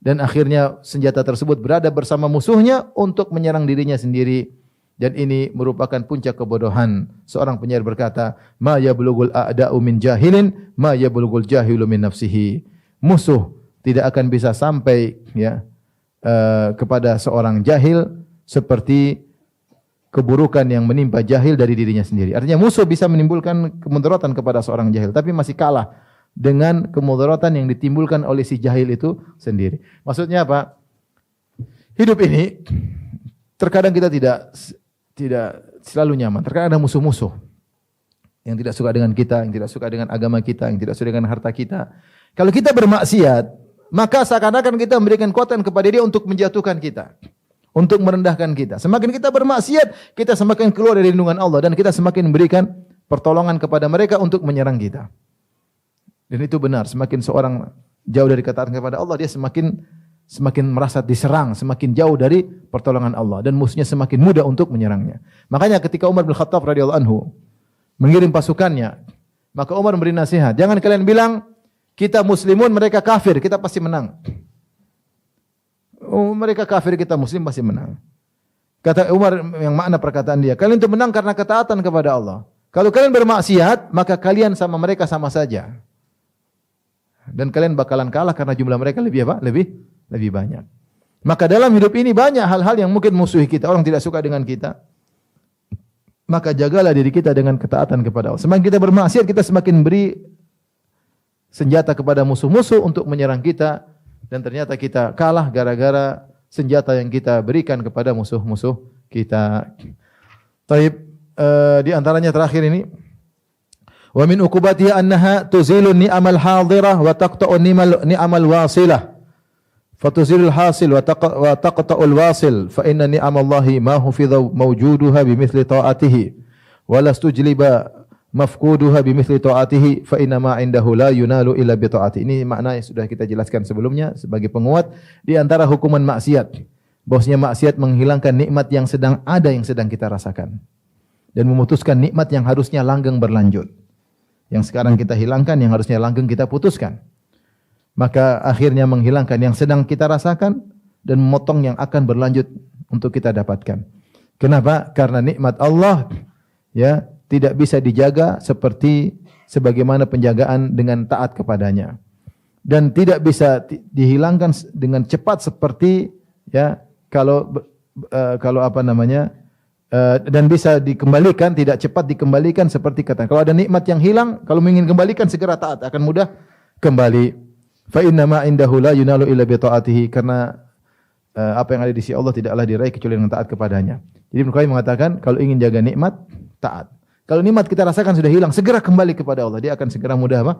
Dan akhirnya senjata tersebut berada bersama musuhnya untuk menyerang dirinya sendiri. Dan ini merupakan puncak kebodohan. Seorang penyair berkata, ma yablughul a'da'u min jahilin, ma yablughul jahilu min nafsihi. Musuh tidak akan bisa sampai ya kepada seorang jahil seperti keburukan yang menimpa jahil dari dirinya sendiri. Artinya musuh bisa menimbulkan kemudaratan kepada seorang jahil, tapi masih kalah dengan kemudaratan yang ditimbulkan oleh si jahil itu sendiri. Maksudnya apa? Hidup ini terkadang kita tidak selalu nyaman. Terkadang ada musuh-musuh yang tidak suka dengan kita, yang tidak suka dengan agama kita, yang tidak suka dengan harta kita. Kalau kita bermaksiat, maka seakan-akan kita memberikan kekuatan kepada dia untuk menjatuhkan kita, untuk merendahkan kita. Semakin kita bermaksiat, kita semakin keluar dari lindungan Allah dan kita semakin memberikan pertolongan kepada mereka untuk menyerang kita. Dan itu benar, semakin seorang jauh dari ketaatan kepada Allah, dia semakin merasa diserang, semakin jauh dari pertolongan Allah dan musuhnya semakin mudah untuk menyerangnya. Makanya ketika Umar bin Khattab radhiyallahu anhu mengirim pasukannya, maka Umar memberi nasihat, jangan kalian bilang kita muslimun, mereka kafir, kita pasti menang. Oh, mereka kafir, kita muslim pasti menang. Kata Umar yang makna perkataan dia, kalian itu menang karena ketaatan kepada Allah. Kalau kalian bermaksiat, maka kalian sama mereka sama saja. Dan kalian bakalan kalah karena jumlah mereka lebih apa? Lebih banyak. Maka dalam hidup ini banyak hal-hal yang mungkin musuhi kita, orang tidak suka dengan kita. Maka jagalah diri kita dengan ketaatan kepada Allah. Semakin kita bermaksiat, kita semakin beri senjata kepada musuh-musuh untuk menyerang kita, dan ternyata kita kalah gara-gara senjata yang kita berikan kepada musuh-musuh kita. Taib, di antaranya terakhir ini, wa min uqubatiha annaha tuzilun ni'amal hadirah wa taqta'u ni'amal wasilah fatuzilul hasil wa taqta'ul wasil fa inna ni'amallahi ma hufidha mawjuduha bimithli ta'atihi wa lastujliba mafquduha bimithli ta'atihi fa inna ma 'indahu la yunalu illa bi ta'ati. Ini makna yang sudah kita jelaskan sebelumnya sebagai penguat di antara hukuman maksiat. Bahwasanya maksiat menghilangkan nikmat yang sedang ada, yang sedang kita rasakan, dan memutuskan nikmat yang harusnya langgeng berlanjut. Yang sekarang kita hilangkan, yang harusnya langgeng kita putuskan. Maka akhirnya menghilangkan yang sedang kita rasakan dan memotong yang akan berlanjut untuk kita dapatkan. Kenapa? Karena nikmat Allah ya tidak bisa dijaga seperti sebagaimana penjagaan dengan taat kepadanya. Dan tidak bisa dihilangkan dengan cepat seperti ya kalau dan bisa dikembalikan, tidak cepat dikembalikan seperti kata. Kalau ada nikmat yang hilang, kalau ingin kembalikan segera taat, akan mudah kembali. Fa inna ma indahu la yunalu illa bi ta'atihi, karena apa yang ada di sisi Allah tidaklah diraih kecuali dengan taat kepadanya. Jadi Ibnu Qayyim mengatakan kalau ingin jaga nikmat, taat. Kalau nikmat kita rasakan sudah hilang, segera kembali kepada Allah. Dia akan segera mudah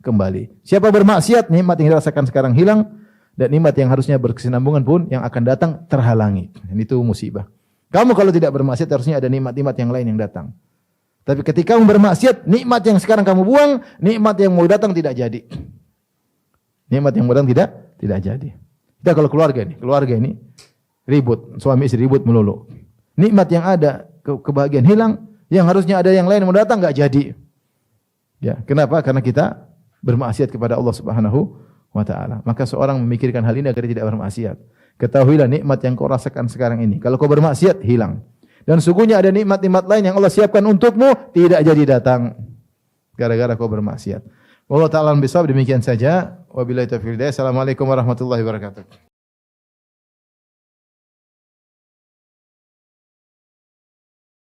kembali. Siapa bermaksiat, nikmat yang dirasakan sekarang hilang, dan nikmat yang harusnya berkesinambungan pun yang akan datang terhalangi. Dan itu musibah. Kamu kalau tidak bermaksiat harusnya ada nikmat-nikmat yang lain yang datang. Tapi ketika kamu bermaksiat, nikmat yang sekarang kamu buang, nikmat yang mau datang tidak jadi. Nikmat yang datang tidak jadi. Kita kalau keluarga ini ribut, suami istri ribut melulu. Nikmat yang ada, kebahagiaan hilang, yang harusnya ada yang lain yang mau datang enggak jadi. Ya, kenapa? Karena kita bermaksiat kepada Allah Subhanahu wa taala. Maka seorang memikirkan hal ini agar tidak bermaksiat. Ketahuilah nikmat yang kau rasakan sekarang ini, kalau kau bermaksiat hilang. Dan sungguhnya ada nikmat-nikmat lain yang Allah siapkan untukmu tidak jadi datang gara-gara kau bermaksiat. Wallahu ta'ala bisawab, demikian saja. Wabillahi taufiq. Assalamualaikum warahmatullahi wabarakatuh.